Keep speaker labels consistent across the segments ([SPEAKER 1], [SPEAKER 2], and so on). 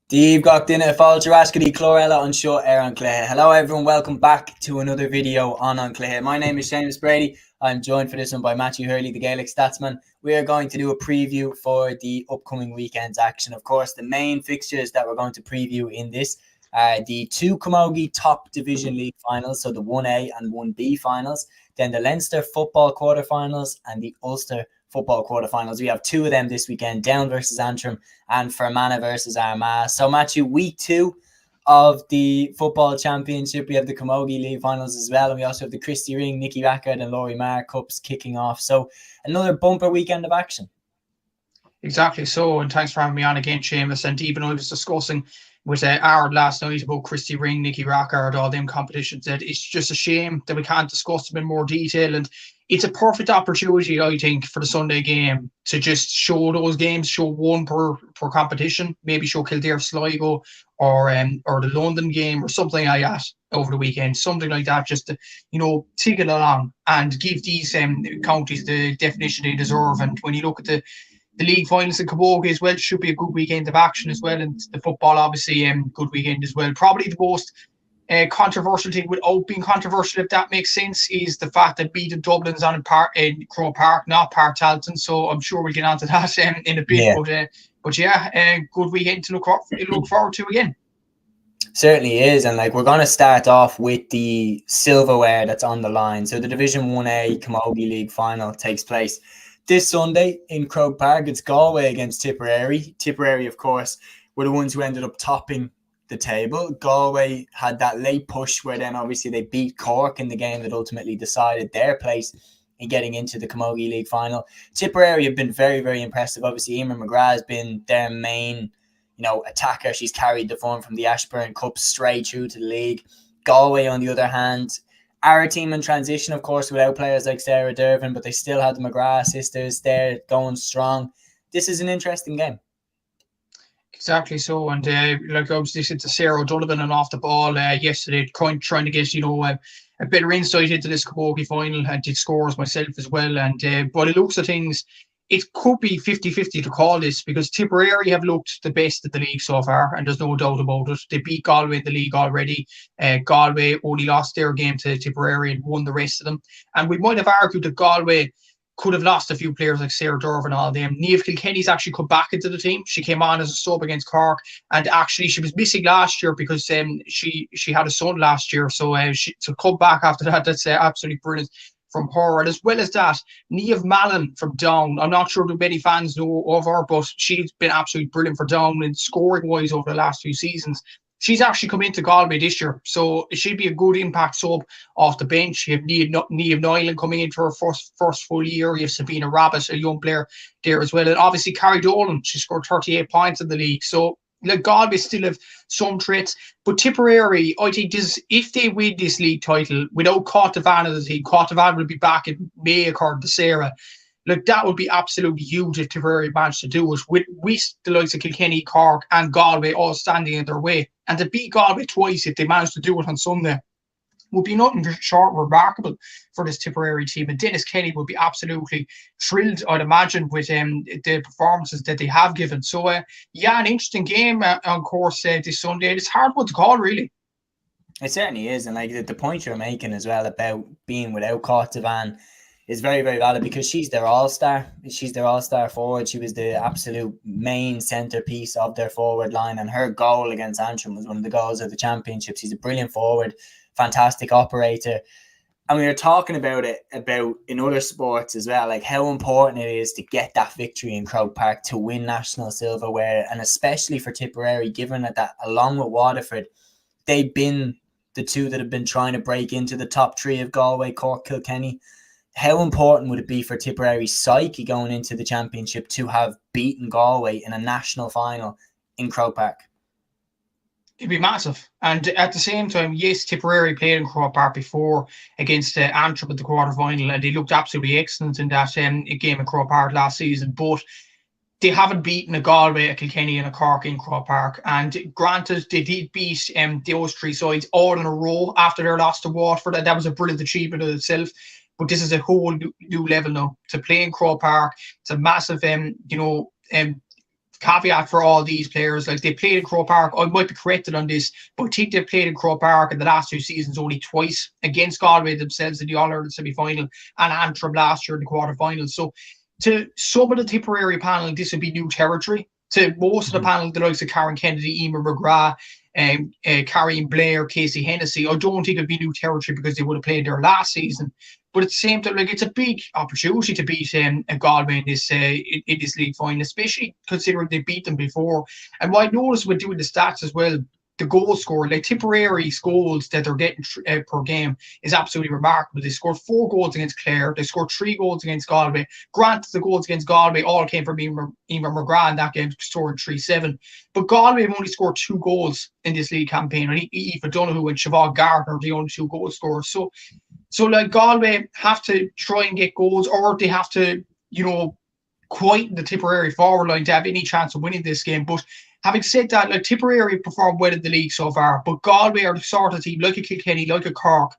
[SPEAKER 1] Díobh gach duine fáilte rascaí chlorella an seo an Cluiche. Hello everyone, welcome back to another video on Cluiche. My name is Séamus Brady. I'm joined for this one by Matthew Hurley, the Gaelic Statsman. We are going to do a preview for the upcoming weekend's action. Of course, the main fixtures that we're going to preview in this are the two Camogie Top Division League Finals, so the 1A and 1B finals, then the Leinster Football Quarterfinals and the Ulster Football Quarterfinals. We have two of them this weekend, Down versus Antrim and Fermanagh versus Armagh. So Matthew, week 2 of the Football Championship, we have the Camogie League Finals as well, and we also have the Christy Ring, Nicky Rackard and Laurie Marr Cups kicking off. So another bumper weekend of action.
[SPEAKER 2] Exactly so, and thanks for having me on again, Seamus. And even I was discussing with Aaron last night about Christy Ring, Nicky Rackard, all them competitions, that it's just a shame that we can't discuss them in more detail. And it's a perfect opportunity, I think, for the Sunday game to just show those games, show one per competition, maybe show Kildare Sligo or the London game or something like that over the weekend, something like that, just to, take it along and give these counties the definition they deserve. And when you look at the league finals in Camogie as well, should be a good weekend of action as well, and the football obviously good weekend as well. Probably the most controversial thing, without being controversial, if that makes sense, is the fact that beating Dublin's on in Croke Park, not Park Talton. So I'm sure we'll get onto that in a bit. Yeah. But yeah, good weekend to look forward to again.
[SPEAKER 1] Certainly is, and we're going to start off with the silverware that's on the line. So the Division 1A Camogie League Final takes place this Sunday in Croke Park. It's Galway against Tipperary. Tipperary, of course, were the ones who ended up topping the table. Galway had that late push where then obviously they beat Cork in the game that ultimately decided their place in getting into the Camogie League Final. Tipperary have been very, very impressive. Obviously, Emer McGrath has been their main attacker. She's carried the form from the Ashburn Cup straight through to the league. Galway, on the other hand, are a team in transition, of course, without players like Sarah Dervin, but they still had the McGrath sisters there going strong. This is an interesting game.
[SPEAKER 2] Exactly so, and obviously since Sarah O'Donovan and off the ball yesterday, trying to get a better insight into this Camogie final, and did scores myself as well. And but it looks at things, it could be 50-50 to call this, because Tipperary have looked the best of the league so far, and there's no doubt about it. They beat Galway in the league already. Galway only lost their game to Tipperary and won the rest of them. And we might have argued that Galway could have lost a few players like Sarah Derv and all them. Niamh Kilkenny's actually come back into the team. She came on as a sub against Cork, and actually she was missing last year because she had a son last year. So to come back after that, that's absolutely brilliant from her. And as well as that, Niamh Mallon from Down. I'm not sure that many fans know of her, but she's been absolutely brilliant for Down and scoring wise over the last few seasons. She's actually come into Galway this year, so it should be a good impact sub off the bench. You have Niamh Nyland coming in for her first full year. You have Sabina Rabbit, a young player there as well. And obviously, Carrie Dolan, she scored 38 points in the league. So Galway still have some threats. But Tipperary, I think if they win this league title without Caughtavan as a team, Caughtavan will be back in May, according to Sarah. That would be absolutely huge if Tipperary managed to do it, with the likes of Kilkenny, Cork and Galway all standing in their way. And to beat Galway twice, if they managed to do it on Sunday, would be nothing short remarkable for this Tipperary team. And Dennis Kenny would be absolutely thrilled, I'd imagine, with the performances that they have given. So, an interesting game on course this Sunday. It's hard one to call, really.
[SPEAKER 1] It certainly is. And the point you're making as well about being without Caughtavan is very, very valid, because she's their all-star. She's their all-star forward. She was the absolute main centrepiece of their forward line, and her goal against Antrim was one of the goals of the championship. She's a brilliant forward, fantastic operator. And we were talking about in other sports as well, how important it is to get that victory in Croke Park to win national silverware, and especially for Tipperary, given that along with Waterford, they've been the two that have been trying to break into the top three of Galway, Cork, Kilkenny. How important would it be for Tipperary's psyche going into the championship to have beaten Galway in a national final in Croke Park?
[SPEAKER 2] It'd be massive. And at the same time, yes, Tipperary played in Croke Park before against Antrim at the quarter-final, and they looked absolutely excellent in that game in Croke Park last season. But they haven't beaten a Galway, a Kilkenny and a Cork in Croke Park. And granted, they did beat those three sides all in a row after their loss to Waterford, and that was a brilliant achievement in itself. But this is a whole new level now. To play in Croke Park, it's a massive caveat for all these players, like they played in Croke Park. I might be corrected on this, but I think they've played in Croke Park in the last 2 seasons only twice, against Galway themselves in the All-Ireland semi-final and Antrim last year in the quarter-final. So to some of the Tipperary panel, this would be new territory. To most of the panel, the likes of Karen Kennedy, Emer McGrath, Carrie Blair, Casey Hennessy, I don't think it'd be new territory because they would have played there last season. But at the same time, like, it's a big opportunity to beat a Galway in this league final, especially considering they beat them before. And what I noticed when doing the stats as well, the goal score, like Tipperary's goals that they're getting per game is absolutely remarkable. They scored 4 goals against Clare. They scored 3 goals against Galway. Granted, the goals against Galway all came from Emer McGrath in that game, scoring 3-7. But Galway have only scored 2 goals in this league campaign. And Aoife Donoghue and Siobhan Gardner are the only 2 goal scorers. So like Galway have to try and get goals, or they have to, quieten the Tipperary forward line to have any chance of winning this game. But having said that, like, Tipperary performed well in the league so far, but Galway are the sort of team, like a Kilkenny, like a Cork,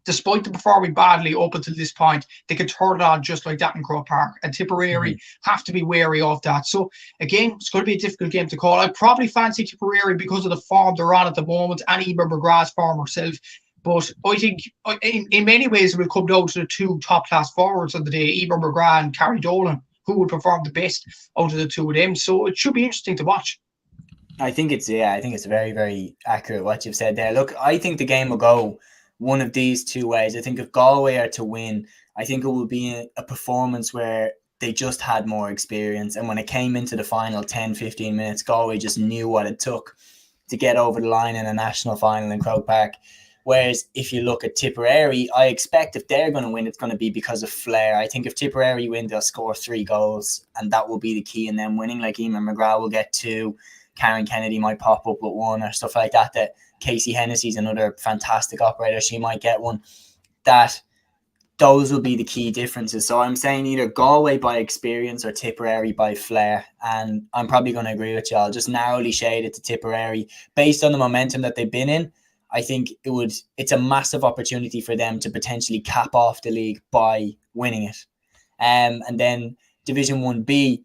[SPEAKER 2] despite them performing badly up until this point, they can turn it on just like that in Croke Park. And Tipperary have to be wary of that. So again, it's going to be a difficult game to call. I probably fancy Tipperary because of the form they're on at the moment, and Emer McGrath's form herself. But I think in many ways it will come down to the 2 top-class forwards of the day, Emer McGrath and Carrie Dolan, who would perform the best out of the 2 of them. So it should be interesting to watch.
[SPEAKER 1] I think it's very, very accurate what you've said there. Look, I think the game will go one of these 2 ways. I think if Galway are to win, I think it will be a performance where they just had more experience. And when it came into the final 10, 15 minutes, Galway just knew what it took to get over the line in a national final in Croke Park. Whereas if you look at Tipperary, I expect if they're going to win, it's going to be because of flair. I think if Tipperary win, they'll score 3 goals, and that will be the key in them winning. Like Emer McGrath will get 2, Karen Kennedy might pop up with 1 or stuff like that. That Casey Hennessy's another fantastic operator. She might get 1. Those will be the key differences. So I'm saying either Galway by experience or Tipperary by flair. And I'm probably going to agree with you. I'll just narrowly shade it to Tipperary based on the momentum that they've been in. I think it's a massive opportunity for them to potentially cap off the league by winning it. And then Division 1B,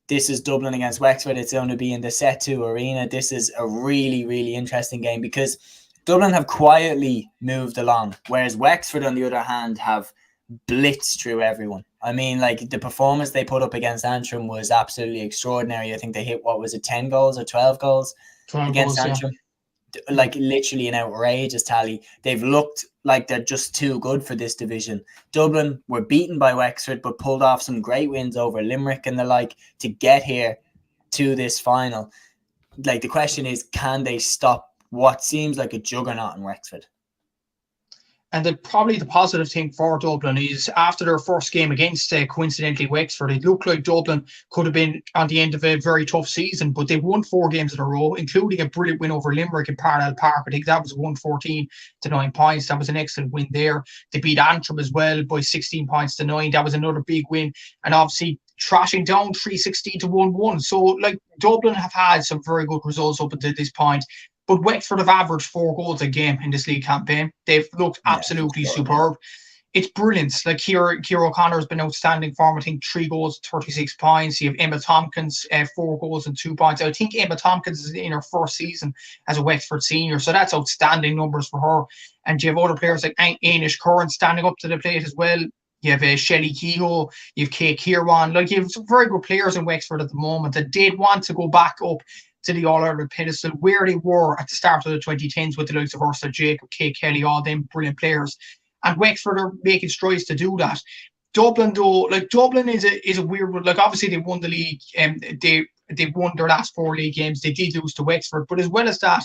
[SPEAKER 1] this is Dublin against Wexford. It's going to be in the Set 2 arena. This is a really, really interesting game because Dublin have quietly moved along, whereas Wexford, on the other hand, have blitzed through everyone. I mean, like, the performance they put up against Antrim was absolutely extraordinary. I think they hit, 10 goals or 12 goals
[SPEAKER 2] 12
[SPEAKER 1] against
[SPEAKER 2] goals,
[SPEAKER 1] Antrim? Yeah. Like, literally an outrageous tally. They've looked like they're just too good for this division. Dublin were beaten by Wexford, but pulled off some great wins over Limerick and the like to get here to this final. Like, the question is, can they stop what seems like a juggernaut in Wexford?
[SPEAKER 2] And probably the positive thing for Dublin is after their first game against, coincidentally, Wexford, it looked like Dublin could have been on the end of a very tough season, but they won 4 games in a row, including a brilliant win over Limerick in Parnell Park. I think that was 114 to 9 points. That was an excellent win there. They beat Antrim as well by 16 points to 9. That was another big win. And obviously trashing down 316 to 1-1. So, like, Dublin have had some very good results up until this point. But Wexford have averaged 4 goals a game in this league campaign. They've looked absolutely superb. It's brilliant. Like, Ciara O'Connor has been outstanding form. I think 3 goals, 36 points. You have Emma Tompkins, 4 goals and 2 points. I think Emma Tompkins is in her first season as a Wexford senior, so that's outstanding numbers for her. And you have other players like Ainish Curran standing up to the plate as well. You have Shelley Kehoe, you have Kate Kirwan. Like, you have some very good players in Wexford at the moment that did want to go back up to the All-Ireland pedestal where they were at the start of the 2010s with the likes of Ursula Jacob, Kate Kelly, all them brilliant players. And Wexford are making strides to do that. Dublin, though, like, Dublin is a weird one. Like, obviously they won the league, and they won their last 4 league games. They did lose to Wexford, but as well as that,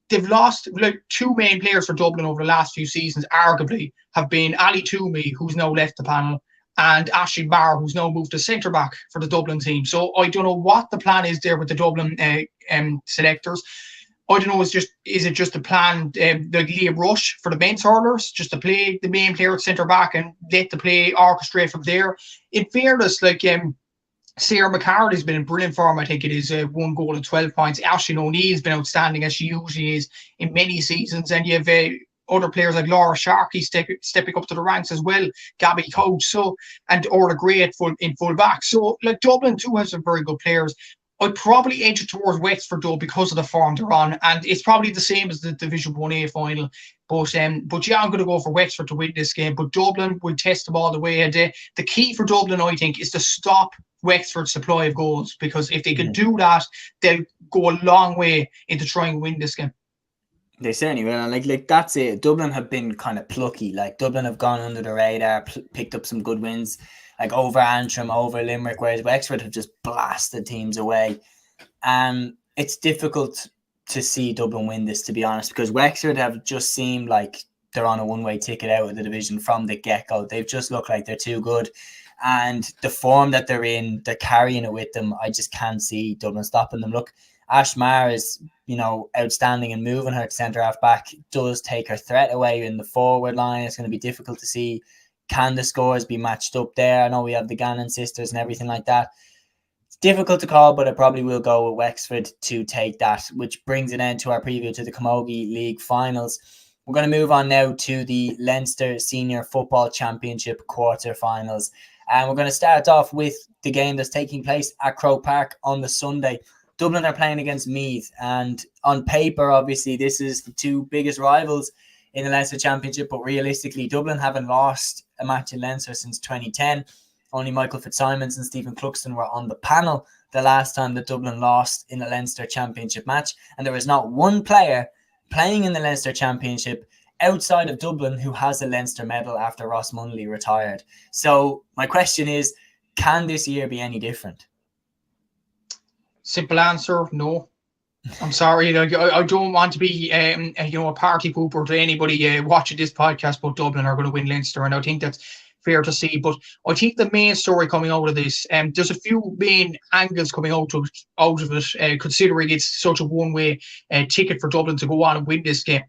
[SPEAKER 2] they've lost, like, 2 main players for Dublin over the last few seasons, arguably, have been Ali Toomey, who's now left the panel, and Ashley Barr, who's now moved to centre-back for the Dublin team. So I don't know what the plan is there with the Dublin selectors. I don't know, is it just the plan, like Liam Rush for the men's hurlers, just to play the main player at centre-back and let the play orchestrate from there? In fairness, like, Sarah McCarthy's been in brilliant form. I think it is 1 goal and 12 points. Aisling O'Neill's been outstanding, as she usually is in many seasons. And you have other players like Laura Sharkey stepping up to the ranks as well, Gabby Couch, and Orla Gray in full back. So, like, Dublin too has some very good players. I'd probably edge it towards Wexford though because of the form they're on, and it's probably the same as the Division 1A final. But yeah, I'm going to go for Wexford to win this game. But Dublin will test them all the way. And the key for Dublin, I think, is to stop Wexford's supply of goals, because if they can do that, they'll go a long way into trying to win this game.
[SPEAKER 1] They certainly will, and like that's it. Dublin have been kind of plucky. Like Dublin have gone under the radar, picked up some good wins, like over Antrim, over Limerick, whereas Wexford have just blasted teams away. And it's difficult to see Dublin win this, to be honest, because Wexford have just seemed like they're on a one-way ticket out of the division from the get-go. They've just looked like they're too good. And the form that they're in, they're carrying it with them. I just can't see Dublin stopping them. Look, Ash Maher is, outstanding, and moving her to centre half back does take her threat away in the forward line. It's going to be difficult to see, can the scores be matched up there? I know we have the Gannon sisters and everything like that. It's difficult to call, but I probably will go with Wexford to take that, which brings it into our preview to the Camogie League Finals. We're going to move on now to the Leinster Senior Football Championship quarter-finals. And we're going to start off with the game that's taking place at Croke Park on the Sunday. Dublin are playing against Meath, and on paper, obviously, this is the two biggest rivals in the Leinster Championship, but realistically, Dublin haven't lost a match in Leinster since 2010. Only Michael Fitzsimons and Stephen Cluxton were on the panel the last time that Dublin lost in a Leinster Championship match, and there is not one player playing in the Leinster Championship outside of Dublin who has a Leinster medal after Ross Munnelly retired. So my question is, can this year be any different?
[SPEAKER 2] Simple answer, no. I'm sorry. I don't want to be a party pooper to anybody watching this podcast, but Dublin are going to win Leinster, and I think that's fair to see. But I think the main story coming out of this, there's a few main angles coming out of it, considering it's such a one-way ticket for Dublin to go on and win this game.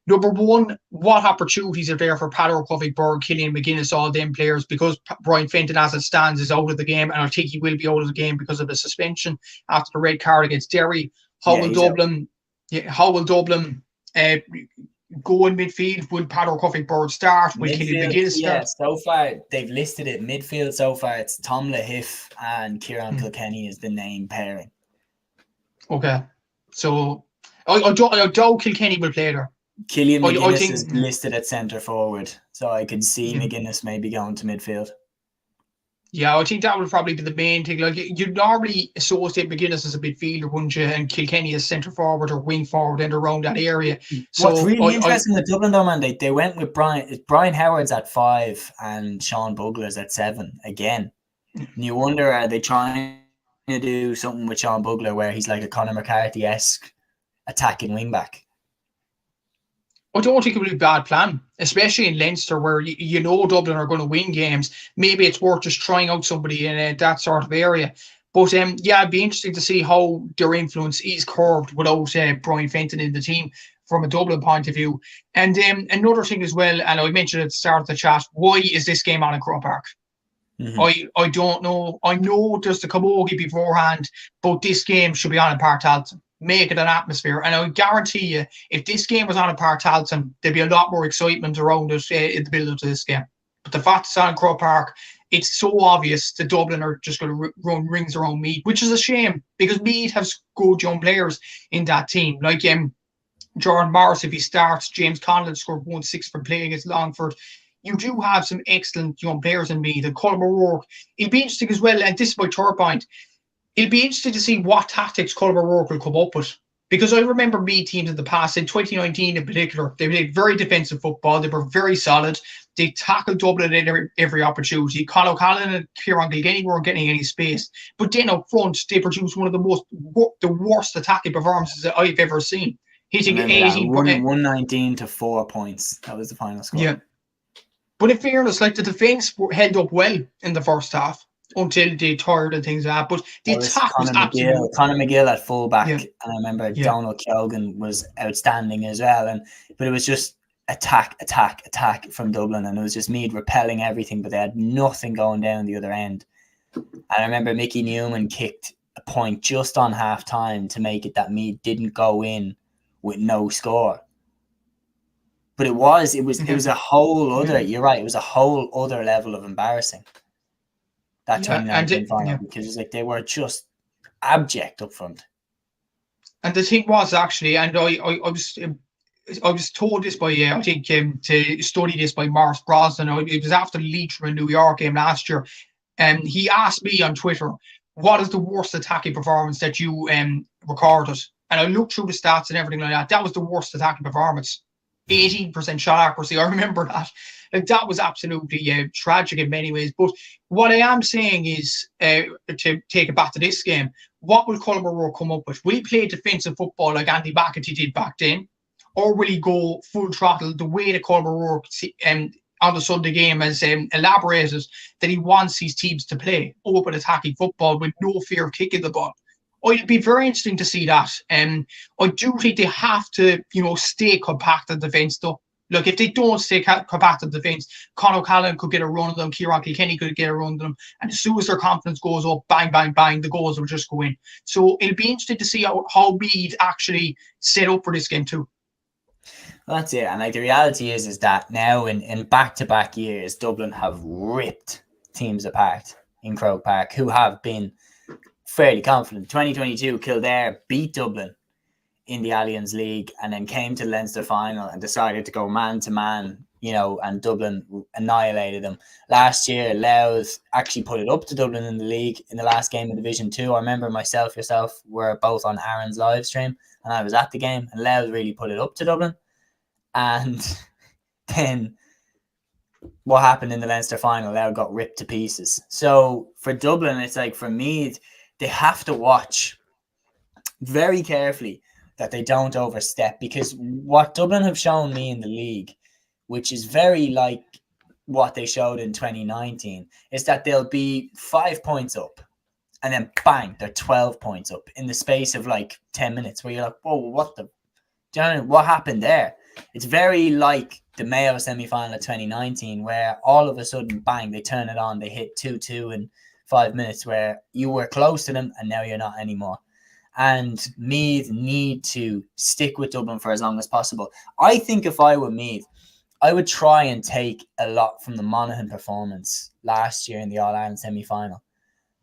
[SPEAKER 2] Number one, what opportunities are there for Paddy Covington, Killian McGuinness, all them players, because Brian Fenton, as it stands, is out of the game, and I think he will be out of the game because of the suspension after the red card against Derry. How will Dublin go in midfield? Will Paddy Covington start? Will Killian McGuinness start?
[SPEAKER 1] Yeah, so far they've listed it midfield. So far it's Tom Lahiff and Kieran Kilkenny is the name pairing.
[SPEAKER 2] Okay, so I doubt Kilkenny will play there.
[SPEAKER 1] Killian McGuinness is listed at centre forward, so I could see McGuinness maybe going to midfield.
[SPEAKER 2] Yeah, I think that would probably be the main thing. Like, you'd normally associate McGuinness as a midfielder, wouldn't you? And Kilkenny as centre forward or wing forward and around that area. So
[SPEAKER 1] what's really interesting with Dublin though, man, they went with Brian Howard's at 5 and Sean Bugler's at 7 again. And you wonder, are they trying to do something with Sean Bugler where he's like a Conor McCarthy-esque attacking wing back?
[SPEAKER 2] I don't think it would be a bad plan, especially in Leinster, where Dublin are going to win games. Maybe it's worth just trying out somebody in that sort of area. But yeah, it'd be interesting to see how their influence is curbed without Brian Fenton in the team from a Dublin point of view. And another thing as well, and I mentioned at the start of the chat, why is this game on in Croke Park? I don't know. I know there's the Camogie beforehand, but this game should be on in Park Talton. Make it an atmosphere, and I guarantee you, if this game was on in Park Talton, there'd be a lot more excitement around it in the build-up to this game. But the fact it's on Croke Park, it's so obvious that Dublin are just going to run rings around Meath, which is a shame, because Meath has good young players in that team, like Jordan Morris. If he starts, James Conlon scored 1-6 for playing against Longford. You do have some excellent young players in Meath, and Colm O'Rourke. It'll be interesting as well, and this is my third point. It'll be interesting to see what tactics Colm O'Rourke will come up with. Because I remember Meath teams in the past, in 2019 in particular, they played very defensive football. They were very solid. They tackled Dublin at every opportunity. Conor O'Callaghan and Kieran Kilkenny weren't getting any space. But then up front, they produced one of the worst attacking performances that I've ever seen. Hitting 18
[SPEAKER 1] 119 to 4 points. That was the final score.
[SPEAKER 2] Yeah. But in fairness, like, the defence held up well in the first half until they tired and things like that. But the attack was absolutely...
[SPEAKER 1] Conor McGill at fullback, and I remember Donald Keoghan was outstanding as well. But it was just attack from Dublin, and it was just Meath repelling everything, but they had nothing going down the other end. And I remember Mickey Newman kicked a point just on half time to make it that Meath didn't go in with no score. But it was a whole other, you're right, it was a whole other level of embarrassing. That 2019 final, because it's like they were just abject up front.
[SPEAKER 2] And the thing was actually, and I was told this by I think to study this by Morris Brosnan. It was after the Leitrim and New York game last year, and he asked me on Twitter, "What is the worst attacking performance that you recorded?" And I looked through the stats and everything like that. That was the worst attacking performance. 18% shot accuracy. I remember that. Like, that was absolutely tragic in many ways. But what I am saying is, to take it back to this game, what will Colm O'Rourke come up with? Will he play defensive football like Andy McEntee did back then? Or will he go full throttle the way that Colm O'Rourke on the Sunday game has elaborated that he wants his teams to play open attacking football with no fear of kicking the ball? It'd be very interesting to see that. I do think they have to, stay compact in defence though. Look, if they don't stay compact in defence, Conor O'Callaghan could get a run of them, Kieran Kilkenny could get a run of them, and as soon as their confidence goes up, bang, bang, bang, the goals will just go in. So it'll be interesting to see how Meath actually set up for this game too.
[SPEAKER 1] Well, that's it. And like the reality is that now in back-to-back years, Dublin have ripped teams apart in Croke Park who have been fairly confident. 2022, Kildare beat Dublin in the Allianz League and then came to the Leinster final and decided to go man-to-man, and Dublin annihilated them. Last year, Louth actually put it up to Dublin in the league in the last game of Division 2. I remember yourself were both on Aaron's live stream and I was at the game, and Louth really put it up to Dublin. And then what happened in the Leinster final? Louth got ripped to pieces. So for Dublin, it's like for Meath, they have to watch very carefully that they don't overstep, because what Dublin have shown me in the league, which is very like what they showed in 2019, is that they'll be 5 points up and then bang, they're 12 points up in the space of like 10 minutes where you're like, whoa, what happened there? It's very like the Mayo semi-final of 2019 where all of a sudden, bang, they turn it on, they hit 2-2 in 5 minutes where you were close to them and now you're not anymore. And Meath need to stick with Dublin for as long as possible. I think if I were Meath, I would try and take a lot from the Monaghan performance last year in the All-Ireland semi-final,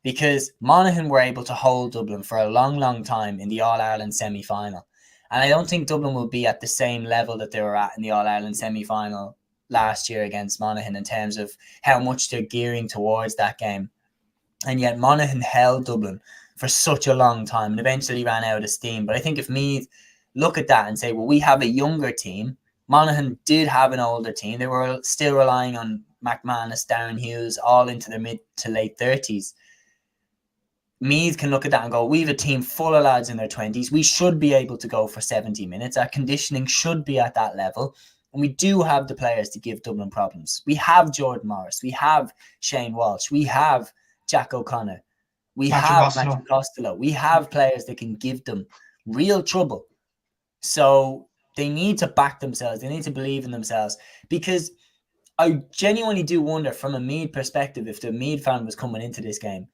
[SPEAKER 1] because Monaghan were able to hold Dublin for a long, long time in the All-Ireland semi-final. And I don't think Dublin will be at the same level that they were at in the All-Ireland semi-final last year against Monaghan in terms of how much they're gearing towards that game. And yet Monaghan held Dublin for such a long time and eventually ran out of steam. But I think if Meath look at that and say, well, we have a younger team. Monaghan did have an older team. They were still relying on McManus, Darren Hughes, all into their mid to late 30s. Meath can look at that and go, we have a team full of lads in their 20s. We should be able to go for 70 minutes. Our conditioning should be at that level. And we do have the players to give Dublin problems. We have Jordan Morris. We have Shane Walsh. We have Jack O'Connor. We have Matthew Costello. We have players that can give them real trouble. So they need to back themselves. They need to believe in themselves. Because I genuinely do wonder, from a Meath perspective, if the Meath fan was coming into this game,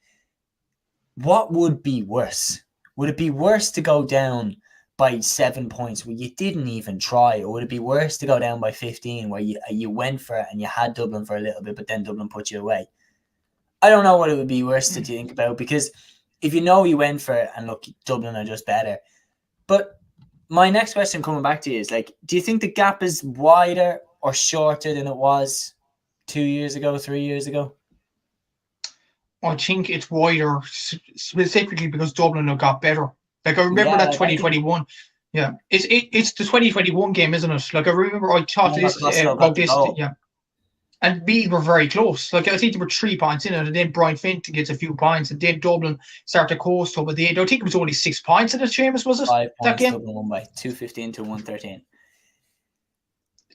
[SPEAKER 1] what would be worse? Would it be worse to go down by 7 points where you didn't even try? Or would it be worse to go down by 15 where you went for it and you had Dublin for a little bit, but then Dublin put you away? I don't know what it would be worse to think about, because if you went for it and look, Dublin are just better. But my next question coming back to you is, like, do you think the gap is wider or shorter than it was 2 years ago, 3 years ago?
[SPEAKER 2] I think it's wider, specifically because Dublin have got better. Like, I remember that 2021. Yeah, it's the 2021 game, isn't it? Like, I remember I thought about this. Yeah. And Meath were very close. Like, I think there were 3 points in it, and then Brian Fenton gets a few points, and then Dublin started to coast over the end. I think it was only 6 points in it, Seamus, was it?
[SPEAKER 1] 5 points,
[SPEAKER 2] that game?
[SPEAKER 1] Dublin won by 215 to 113.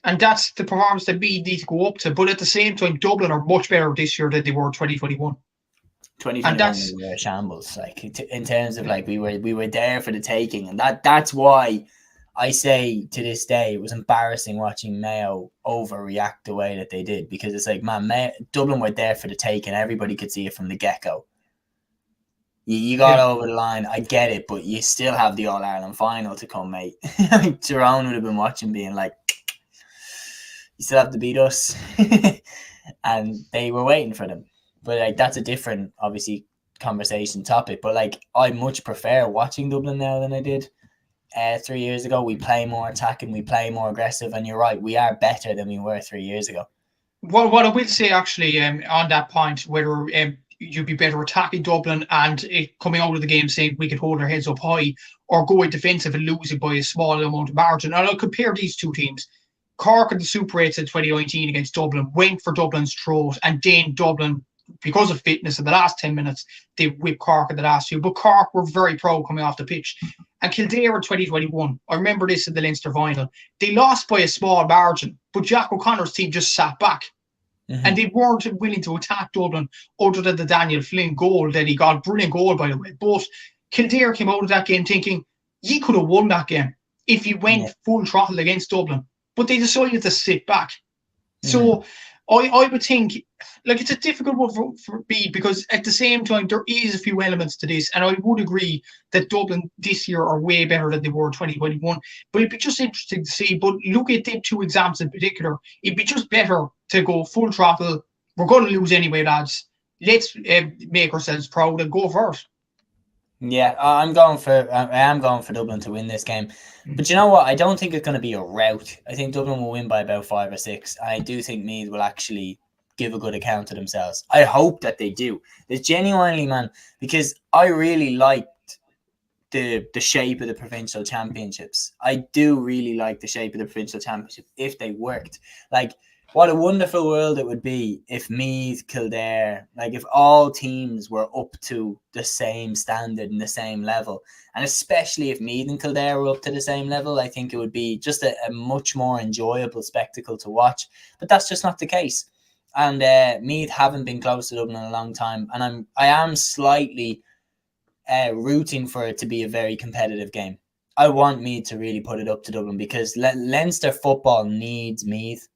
[SPEAKER 2] And that's the performance that Meath need to go up to. But at the same time, Dublin are much better this year than they were in 2021.
[SPEAKER 1] 2021 we were a shambles, like, in terms of, like, we were there for the taking, and that's why I say to this day it was embarrassing watching Mayo overreact the way that they did, because it's like, man, Dublin were there for the taking. Everybody could see it from the get-go. You got over the line, I get it, but you still have the All-Ireland final to come, mate. Tyrone would have been watching being like, you still have to beat us. And they were waiting for them. But like, that's a different, obviously, conversation topic, but like I much prefer watching Dublin now than I did 3 years ago. We play more attacking, we play more aggressive, and you're right, we are better than we were 3 years ago.
[SPEAKER 2] Well, what I will say actually on that point, whether you'd be better attacking Dublin and coming out of the game saying we could hold our heads up high, or going defensive and losing by a small amount of margin. And I'll compare these two teams. Cork and the Super 8s in 2019 against Dublin went for Dublin's throat, and then Dublin, because of fitness in the last 10 minutes, they whipped Cork in the last few. But Cork were very proud coming off the pitch. And Kildare in 2021, I remember this in the Leinster final, they lost by a small margin, but Jack O'Connor's team just sat back. And they weren't willing to attack Dublin other than the Daniel Flynn goal that he got. Brilliant goal, by the way. But Kildare came out of that game thinking, you could have won that game if you went full throttle against Dublin. But they decided to sit back. So I would think, like, it's a difficult one for me, because at the same time, there is a few elements to this. And I would agree that Dublin this year are way better than they were in 2021. But it'd be just interesting to see. But look at them two exams in particular. It'd be just better to go full throttle. We're going to lose anyway, lads. Let's make ourselves proud and go for it.
[SPEAKER 1] Yeah, I am going for Dublin to win this game. But you know what? I don't think it's going to be a rout. I think Dublin will win by about 5 or 6. I do think Meath will actually give a good account of themselves. I hope that they do. It's genuinely, man, because I really liked the shape of the provincial championships. I do really like the shape of the provincial championship if they worked. Like, what a wonderful world it would be if Meath, Kildare, like if all teams were up to the same standard and the same level. And especially if Meath and Kildare were up to the same level, I think it would be just a much more enjoyable spectacle to watch. But that's just not the case. And Meath haven't been close to Dublin in a long time. And I am slightly rooting for it to be a very competitive game. I want Meath to really put it up to Dublin, because Leinster football needs Meath.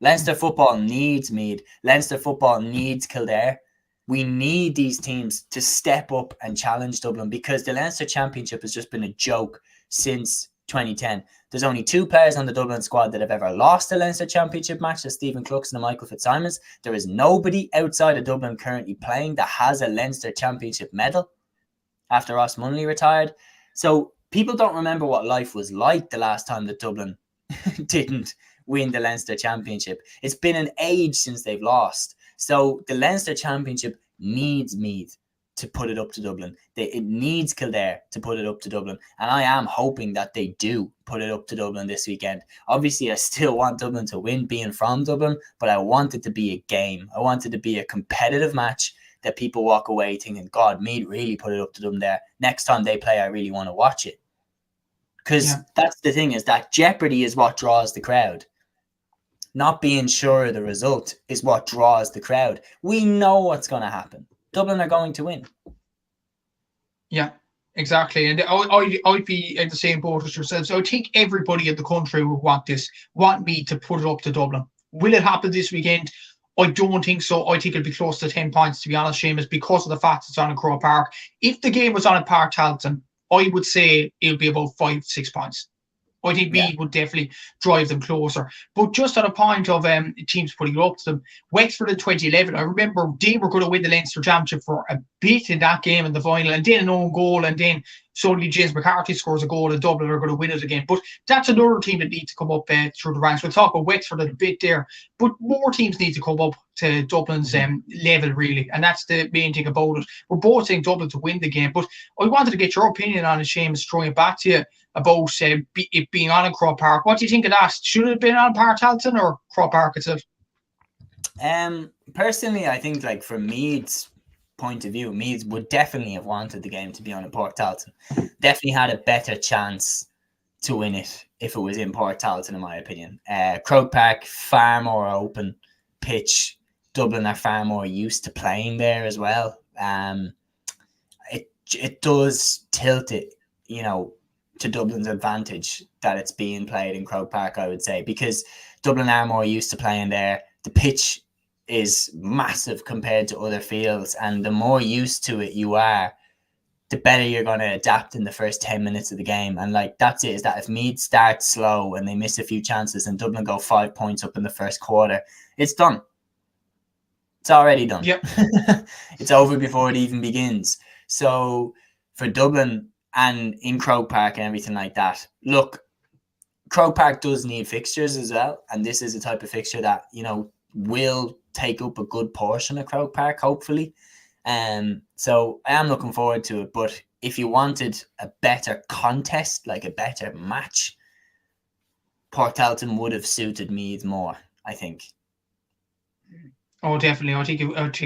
[SPEAKER 1] Leinster football needs Meath. Leinster football needs Kildare. We need these teams to step up and challenge Dublin, because the Leinster Championship has just been a joke since 2010. There's only 2 players on the Dublin squad that have ever lost a Leinster Championship match. That's Stephen Cluiche and Michael Fitzsimons. There is nobody outside of Dublin currently playing that has a Leinster Championship medal after Ross Munley retired. So people don't remember what life was like the last time that Dublin didn't win the Leinster Championship. It's been an age since they've lost. So the Leinster Championship needs Meath to put it up to Dublin. It needs Kildare to put it up to Dublin. And I am hoping that they do put it up to Dublin this weekend. Obviously, I still want Dublin to win, being from Dublin, but I want it to be a game. I want it to be a competitive match that people walk away thinking, God, Meath really put it up to them there. Next time they play, I really want to watch it. Because that's the thing, is that jeopardy is what draws the crowd. Not being sure of the result is what draws the crowd. We know what's going to happen. Dublin are going to win.
[SPEAKER 2] Yeah, exactly. And I'd be in the same boat as yourself. So I think everybody in the country would want me to put it up to Dublin. Will it happen this weekend? I don't think so. I think it'll be close to 10 points, to be honest, Seamus, because of the fact it's on in Croke Park. If the game was on at Park Talton, I would say it'll be about 5-6 points. I think Meath would definitely drive them closer. But just on a point of teams putting it up to them, Wexford in 2011, I remember they were going to win the Leinster Championship for a bit in that game in the final, and then an own goal, and then suddenly James McCarthy scores a goal and Dublin are going to win it again. But that's another team that needs to come up through the ranks. We'll talk about Wexford in a bit there, but more teams need to come up to Dublin's level, really, and that's the main thing about it. We're both saying Dublin to win the game, but I wanted to get your opinion on it, Seamus, throwing it back to you about it being on in Croke Park. What do you think of that? Should it have been on Park Talton or Croke Park itself?
[SPEAKER 1] Personally, I think, like, from Meath's point of view, Meath would definitely have wanted the game to be on in Port Talton. Definitely had a better chance to win it if it was in Port Talton, in my opinion. Croke Park, far more open pitch. Dublin are far more used to playing there as well. It does tilt it, to Dublin's advantage that it's being played in Croke Park, I would say, because Dublin are more used to playing there. The pitch is massive compared to other fields, and the more used to it you are, the better you're going to adapt in the first 10 minutes of the game. And like, that's it, is that if Meath starts slow and they miss a few chances and Dublin go 5 points up in the first quarter, it's done. It's already done.
[SPEAKER 2] Yep.
[SPEAKER 1] It's over before it even begins. So for Dublin and in Croke Park and everything like that, look, Croke Park does need fixtures as well. And this is a type of fixture that, will take up a good portion of Croke Park, hopefully. So I am looking forward to it. But if you wanted a better contest, like a better match, Porthalton would have suited Meath more, I think.
[SPEAKER 2] Oh, definitely. I think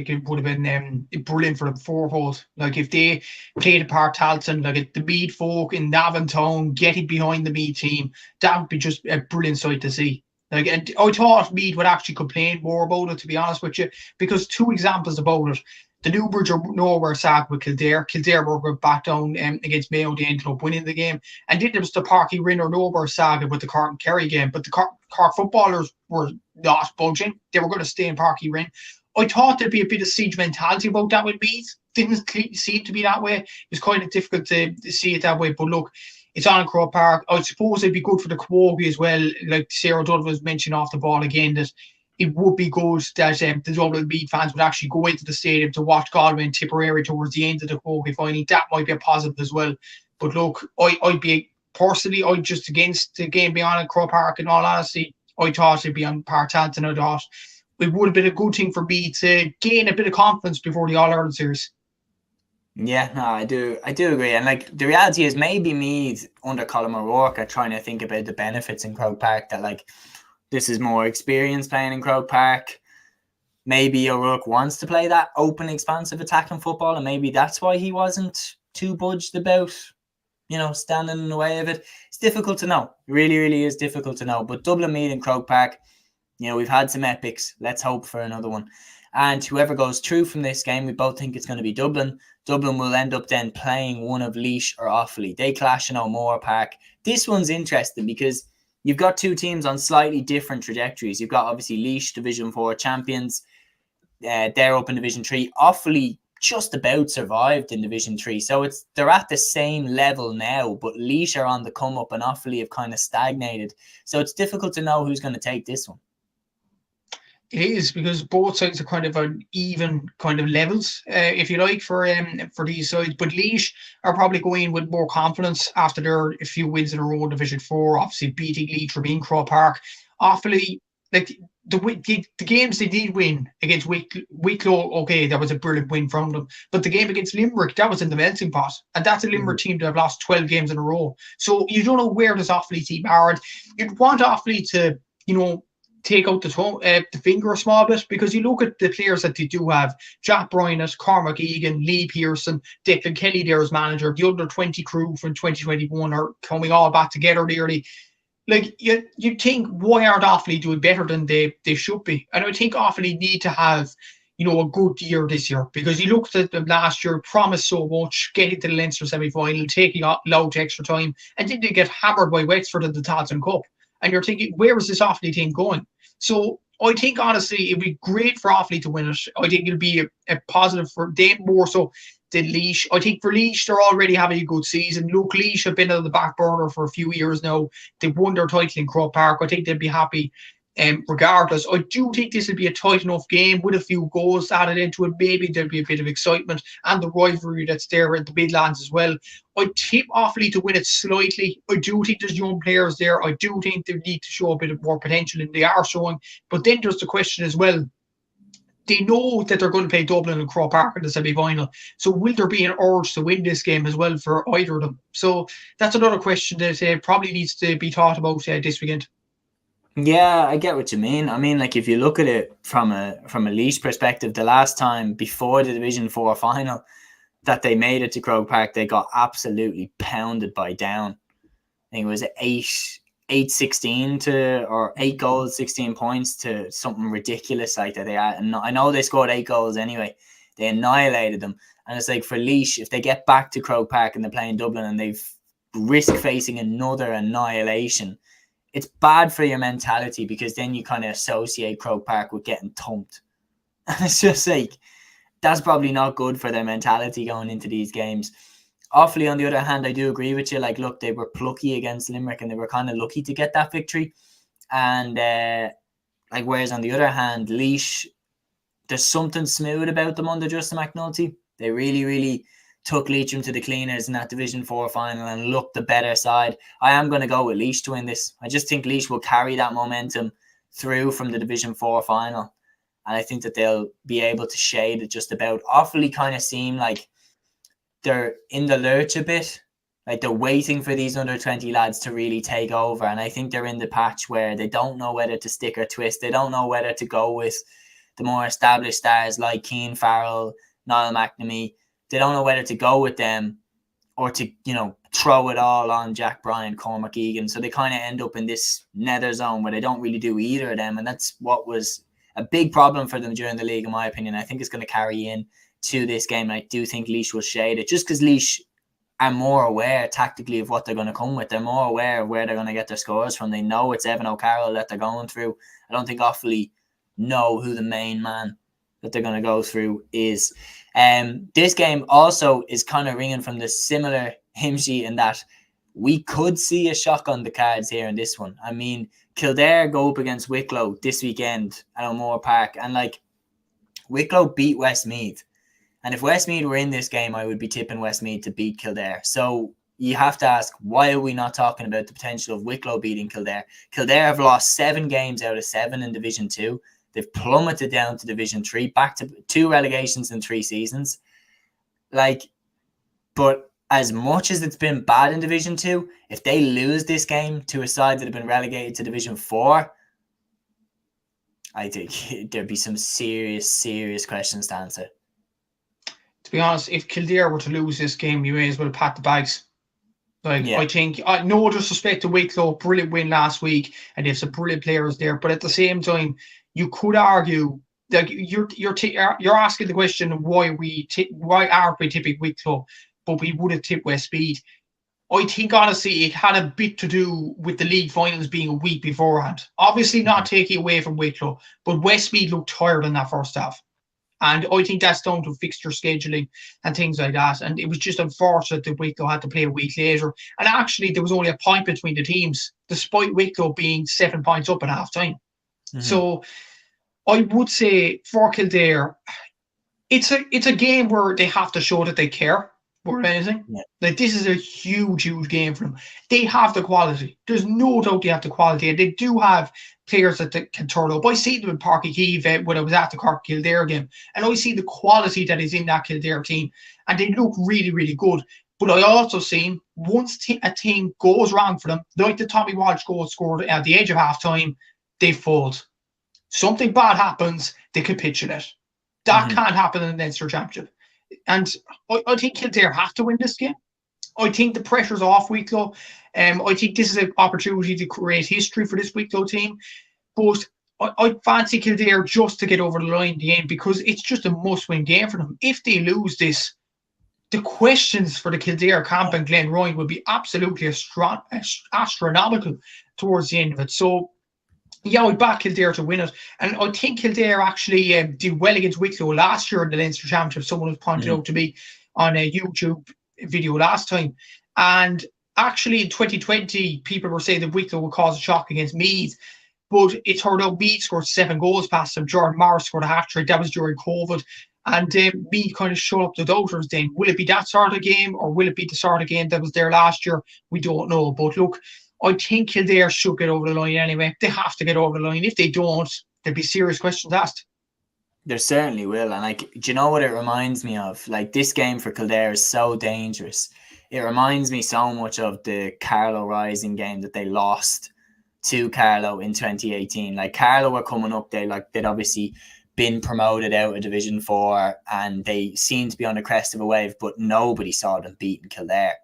[SPEAKER 2] it would have been brilliant for the fourfold. Like if they played a part Talton, like if the Meath folk in Navan Town getting behind the Meath team, that would be just a brilliant sight to see. Like, and I thought Meath would actually complain more about it, to be honest with you, because two examples about it. The Newbridge are nowhere sat with Kildare. Kildare were back down against Mayo. They ended up winning the game. And then there was the Parky Rinner nowhere saga with the Cork and Kerry game. But the Cork footballers were not budging. They were going to stay in Parky Rin. I thought there'd be a bit of siege mentality about that with Meath. Didn't seem to be that way. It was kind of difficult to see it that way. But look, it's on in Croke Park. I suppose it'd be good for the Camogie as well. Like Sarah Donovan was mentioning off the ball again, that it would be good that the Dublin Meath fans would actually go into the stadium to watch Galway and Tipperary towards the end of the Camogie final. That might be a positive as well. But look, I'd be personally, I'm just against the game being on in Croke Park. In all honesty, I thought it'd be on Porthalton. I thought it would have been a good thing for me to gain a bit of confidence before the All-Ireland series.
[SPEAKER 1] Yeah, no, I do agree. And like the reality is maybe Meath under Colin O'Rourke are trying to think about the benefits in Croke Park, that like this is more experience playing in Croke Park. Maybe O'Rourke wants to play that open, expansive attacking football, and maybe that's why he wasn't too budged about, standing in the way of it. It's difficult to know. It really, really is difficult to know. But Dublin Meath and Croke Park, we've had some epics. Let's hope for another one. And whoever goes through from this game, we both think it's going to be Dublin. Dublin will end up then playing one of Laois or Offaly. They clash in O'Moore Park. This one's interesting because you've got two teams on slightly different trajectories. You've got obviously Laois, Division 4 champions. They're up in Division 3. Offaly just about survived in Division 3. So they're at the same level now, but Laois are on the come up and Offaly have kind of stagnated. So it's difficult to know who's going to take this one.
[SPEAKER 2] It is, because both sides are kind of on even kind of levels, if you like, for these sides. But Laois are probably going with more confidence after their few wins in a row in Division 4, obviously beating Laois from Croke Park. Offaly, like the games they did win against Wicklow, okay, that was a brilliant win from them. But the game against Limerick, that was in the melting pot. And that's a Limerick team that have lost 12 games in a row. So you don't know where this Offaly team are. And you'd want Offaly to, take out the finger a small bit, because you look at the players that they do have: Jack Brynett, Cormac Egan, Lee Pearson, Declan Kelly there as manager. The under 20 crew from 2021 are coming all back together nearly. Like, you think, why aren't Offaly doing better than they should be? And I think Offaly need to have, a good year this year, because you looked at them last year, promised so much, getting to the Leinster semi-final, taking out loud extra time, and then they get hammered by Wexford in the Tailteann Cup. And you're thinking, where is this Offaly team going? So I think, honestly, it'd be great for Offaly to win it. I think it'll be a positive for them more so than Laois. I think for Laois, they're already having a good season. Look, Laois have been on the back burner for a few years now. They've won their title in Croke Park. I think they'll be happy regardless. I do think this will be a tight enough game with a few goals added into it. Maybe there'll be a bit of excitement and the rivalry that's there at the Midlands as well. I tip Offaly to win it slightly. I do think there's young players there. I do think they need to show a bit of more potential, and they are showing. But then there's the question as well. They know that they're going to play Dublin and Croke Park in the semi-final. So will there be an urge to win this game as well for either of them? So that's another question that probably needs to be thought about this weekend.
[SPEAKER 1] Yeah, I get what you mean. I mean, like, if you look at it from a Laois perspective, the last time before the Division 4 final that they made it to Croke Park, they got absolutely pounded by Down. I think it was 8-16 to, or 8 goals, 16 points to something ridiculous like that. And I know they scored 8 goals anyway. They annihilated them. And it's like, for Laois, if they get back to Croke Park and they're playing Dublin and they've risk facing another annihilation, it's bad for your mentality, because then you kind of associate Croke Park with getting thumped. And it's just like, that's probably not good for their mentality going into these games. Offaly, on the other hand, I do agree with you. Like, look, they were plucky against Limerick and they were kind of lucky to get that victory. And whereas on the other hand, Laois, there's something smooth about them under Justin McNulty. They really, really took Leitrim to the cleaners in that Division 4 final and looked the better side. I am going to go with Laois to win this. I just think Laois will carry that momentum through from the Division 4 final. And I think that they'll be able to shade it just about. Awfully kind of seem like they're in the lurch a bit. Like they're waiting for these under 20 lads to really take over. And I think they're in the patch where they don't know whether to stick or twist. They don't know whether to go with the more established stars like Keane Farrell, Niall McNamee. They don't know whether to go with them or to, throw it all on Jack Bryan, Cormac Egan. So they kind of end up in this nether zone where they don't really do either of them. And that's what was a big problem for them during the league, in my opinion. I think it's going to carry in to this game. And I do think Laois will shade it just because Laois are more aware tactically of what they're going to come with. They're more aware of where they're going to get their scores from. They know it's Evan O'Carroll that they're going through. I don't think Offaly know who the main man that they're going to go through is. This game also is kind of ringing from the similar hymn sheet in that we could see a shock on the cards here in this one. I mean, Kildare go up against Wicklow this weekend at O'Moore Park, and Wicklow beat Westmeath. And if Westmeath were in this game, I would be tipping Westmeath to beat Kildare. So you have to ask, why are we not talking about the potential of Wicklow beating Kildare? Kildare have lost 7 games out of 7 in Division 2. They've plummeted down to Division 3, back to 2 relegations in 3 seasons. But as much as it's been bad in Division 2, if they lose this game to a side that have been relegated to Division 4, I think there'd be some serious, serious questions to answer.
[SPEAKER 2] To be honest, if Kildare were to lose this game, you may as well pack the bags. I think, no disrespect to Wicklow, brilliant win last week, and they have some brilliant players there. But at the same time, you could argue that you're asking the question, why aren't we tipping Wicklow, but we would have tipped Westmeath. I think, honestly, it had a bit to do with the league finals being a week beforehand. Obviously not taking away from Wicklow, but Westmeath looked tired in that first half. And I think that's down to fixture scheduling and things like that. And it was just unfortunate that Wicklow had to play a week later. And actually, there was only a point between the teams, despite Wicklow being 7 points up at half-time. Mm-hmm. So I would say for Kildare, it's a game where they have to show that they care more than anything. Yeah. This is a huge, huge game for them. They have the quality. There's no doubt they have the quality. And they do have players that can turn up. I see them in Páirc Uí Chaoimh when I was at the Cork Kildare game. And I see the quality that is in that Kildare team. And they look really, really good. But I also seen once a team goes wrong for them, like the Tommy Walsh goal scored at the edge of half-time, they fold. Something bad happens, they capitulate. That can't happen in the Leinster Championship. And I think Kildare have to win this game. I think the pressure's off Wicklow. I think this is an opportunity to create history for this Wicklow team. But I fancy Kildare just to get over the line in the end, because it's just a must-win game for them. If they lose this, the questions for the Kildare camp and Glenroy will be absolutely astronomical towards the end of it. So, yeah, I back Kildare to win it. And I think Kildare actually did well against Wicklow last year in the Leinster Championship. Someone was pointed out to me on a YouTube video last time. And actually in 2020, people were saying that Wicklow would cause a shock against Meath. But it turned out Meath scored 7 goals past them. Jordan Morris scored a hat-trick. That was during COVID. And Meath kind of showed up the doubters then. Will it be that sort of game, or will it be the sort of game that was there last year? We don't know. But look, I think Kildare should get over the line anyway. They have to get over the line. If they don't, there'll be serious questions asked.
[SPEAKER 1] There certainly will. And do you know what it reminds me of? This game for Kildare is so dangerous. It reminds me so much of the Carlow Rising game that they lost to Carlow in 2018. Carlow were coming up, they'd obviously been promoted out of Division 4 and they seemed to be on the crest of a wave, but nobody saw them beating Kildare.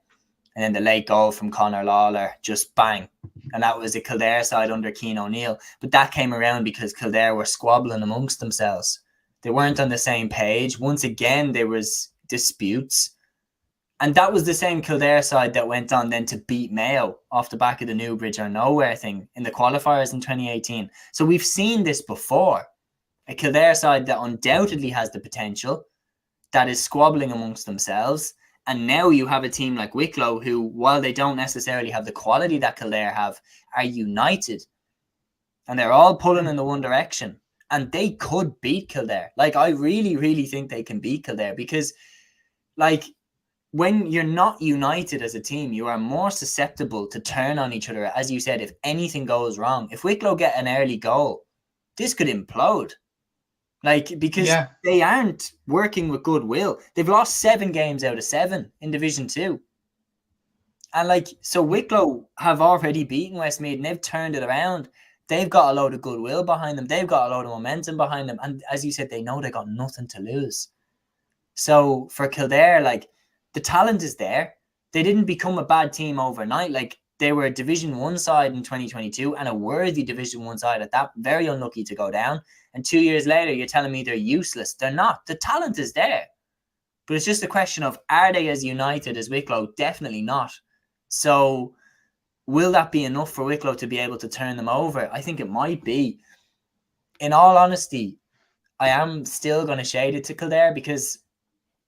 [SPEAKER 1] And then the late goal from Conor Lawler, just bang. And that was the Kildare side under Cian O'Neill. But that came around because Kildare were squabbling amongst themselves. They weren't on the same page. Once again, there was disputes. And that was the same Kildare side that went on then to beat Mayo off the back of the Newbridge or Nowhere thing in the qualifiers in 2018. So we've seen this before. A Kildare side that undoubtedly has the potential, that is squabbling amongst themselves. And now you have a team like Wicklow who, while they don't necessarily have the quality that Kildare have, are united. And they're all pulling in the one direction. and they could beat Kildare. Like, I really, really think they can beat Kildare because, like, when you're not united as a team, you are more susceptible to turn on each other. As you said, if anything goes wrong, if Wicklow get an early goal, this could implode. Like, because they aren't working with goodwill. They've lost 7 games out of 7 in Division 2. And, like, so Wicklow have already beaten Westmeath and they've turned it around. They've got a load of goodwill behind them. They've got a load of momentum behind them. And as you said, they know they got nothing to lose. So for Kildare, like, the talent is there. They didn't become a bad team overnight. Like, they were a Division 1 side in 2022 and a worthy Division 1 side at that. Very unlucky to go down. And 2 years later, you're telling me they're useless. They're not. The talent is there. But it's just a question of, are they as united as Wicklow? Definitely not. So will that be enough for Wicklow to be able to turn them over? I think it might be. In all honesty, I am still going to shade it to Kildare because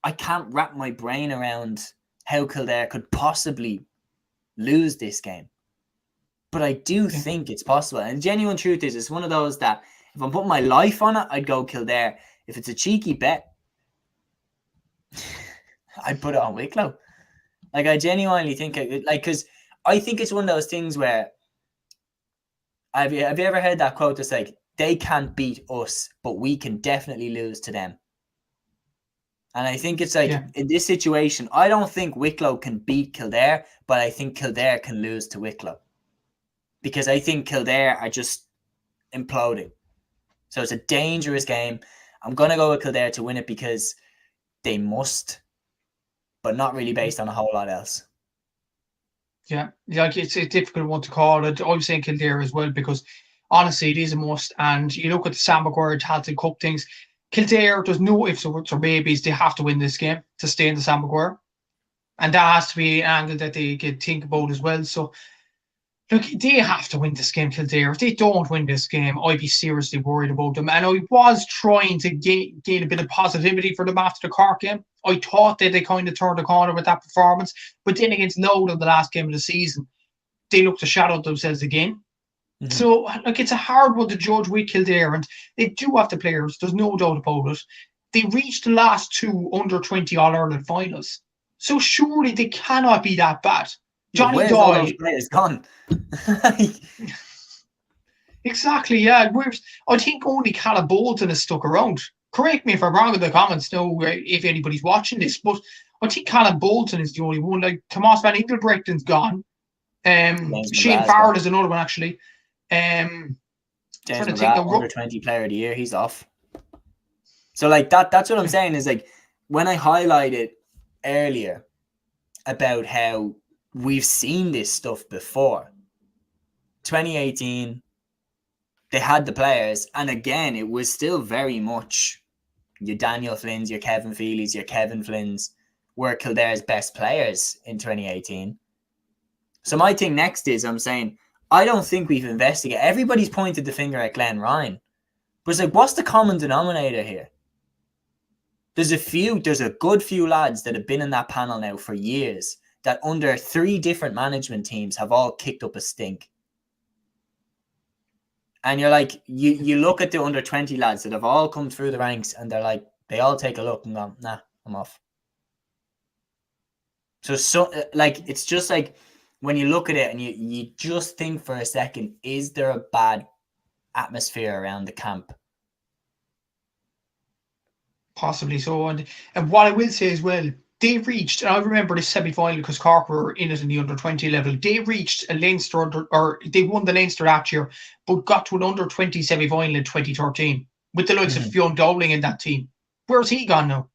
[SPEAKER 1] I can't wrap my brain around how Kildare could possibly lose this game. But I do think it's possible. And the genuine truth is, it's one of those that if I'm putting my life on it, I'd go Kildare. If it's a cheeky bet, I'd put it on Wicklow. Like, I genuinely think, because I think it's one of those things where, have you ever heard that quote that's like, they can't beat us, but we can definitely lose to them. And I think it's like, in this situation, I don't think Wicklow can beat Kildare, but I think Kildare can lose to Wicklow. Because I think Kildare are just imploding. So it's a dangerous game. I'm going to go with Kildare to win it because they must, but not really based on a whole lot else.
[SPEAKER 2] Yeah, like, it's a difficult one to call. I'm saying Kildare as well because honestly, it is a must. And you look at the Sam Maguire Tailteann Cup things. Kildare, there's no ifs or maybes. They have to win this game to stay in the Sam Maguire. And that has to be an angle that they could think about as well. So, look, they have to win this game, Kildare. If they don't win this game, I'd be seriously worried about them. And I was trying to gain a bit of positivity for them after the Cork game. I thought that they kind of turned the corner with that performance. But then against Louth in the last game of the season, they looked to shadow themselves again. Mm-hmm. So, like, it's a hard one to judge with Kildare. And they do have the players. There's no doubt about it. They reached the last 2 under-20 All-Ireland finals. So surely they cannot be that bad. Johnny
[SPEAKER 1] where's
[SPEAKER 2] Doyle.
[SPEAKER 1] All those players gone?
[SPEAKER 2] Exactly, yeah. I think only Callum Bolton has stuck around. Correct me if I'm wrong in the comments now, if anybody's watching this, but I think Callum Bolton is the only one. Like, Tomas van Ingelbrecht's gone. Shane Farrell is another one, actually.
[SPEAKER 1] James McGrath, under 20 player of the year, he's off. So, like, that's what I'm saying is, like, when I highlighted earlier about how we've seen this stuff before. 2018, they had the players, and again, it was still very much your Daniel Flynn's, your Kevin Feely's, your Kevin Flynn's were Kildare's best players in 2018. So my thing next is, I'm saying, I don't think we've investigated. Everybody's pointed the finger at Glenn Ryan. But it's like, what's the common denominator here? There's a good few lads that have been in that panel now for years that under 3 different management teams have all kicked up a stink. And you're like, you look at the under 20 lads that have all come through the ranks and they're like, they all take a look and go, nah, I'm off. So like, it's just like, when you look at it and you just think for a second, is there a bad atmosphere around the camp?
[SPEAKER 2] Possibly so. And what I will say as well, they reached, and I remember this semi-final because Cork were in it in the under-20 level, they reached a Leinster, or they won the Leinster that year, but got to an under-20 semi-final in 2013 with the likes of Fionn Dowling in that team. Where's he gone now?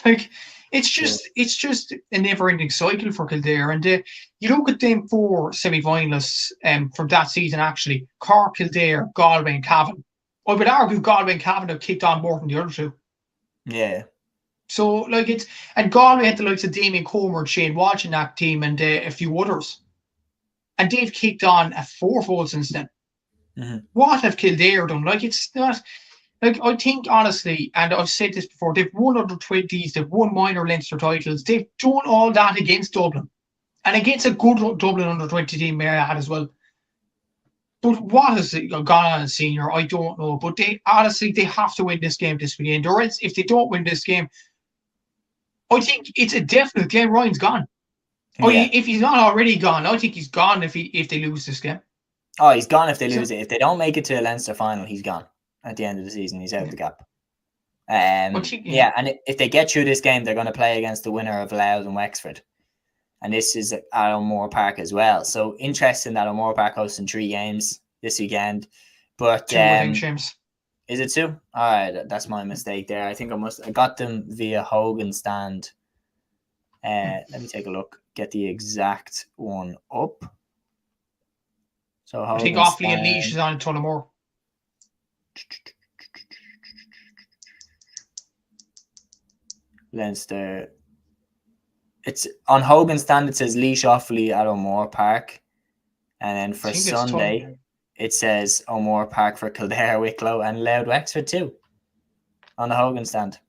[SPEAKER 2] Like, it's just a never-ending cycle for Kildare. And you look at them 4 semi-finalists from that season, actually. Cork, Kildare, Galway and Cavan. I would argue Galway and Cavan have kicked on more than the other 2. Yeah. So, like, and Galway had the likes of Damien Comer and Shane Walsh in that team and a few others. And they've kicked on a 4-fold since then. Mm-hmm. What have Kildare done? Like, it's not... Like, I think, honestly, and I've said this before, they've won under-20s, they've won minor Leinster titles, they've done all that against Dublin. And against a good Dublin under-20 team, may I add as well. But what has gone on in senior? I don't know. But they honestly they have to win this game this weekend. Or else if they don't win this game, I think it's a definite Glenn Ryan's gone. Oh,
[SPEAKER 1] Yeah.
[SPEAKER 2] if he's not already gone, I think he's gone if they lose this game.
[SPEAKER 1] Oh, he's gone if they
[SPEAKER 2] So,
[SPEAKER 1] lose it. If they don't make it to a Leinster final, he's gone at the end of the season. He's out of the gap.
[SPEAKER 2] I think,
[SPEAKER 1] Yeah, and if they get through this game, they're going to play against the winner of Louth and Wexford. And this is at O'Moore Park as well. So interesting that O'Moore Park hosting 3 games this weekend. But
[SPEAKER 2] 2, I think, James.
[SPEAKER 1] Is it 2? All right, that's my mistake there. I think I got them via Hogan stand. Let me take a look. Get the exact one up. So
[SPEAKER 2] I think Offaly and Laois is on in Tullamore.
[SPEAKER 1] Leinster. It's on Hogan stand. It says Laois Offaly at O'Moore Park, and then for Sunday it says O'Moore Park for Kildare, Wicklow, and Louth Wexford too. On the Hogan stand.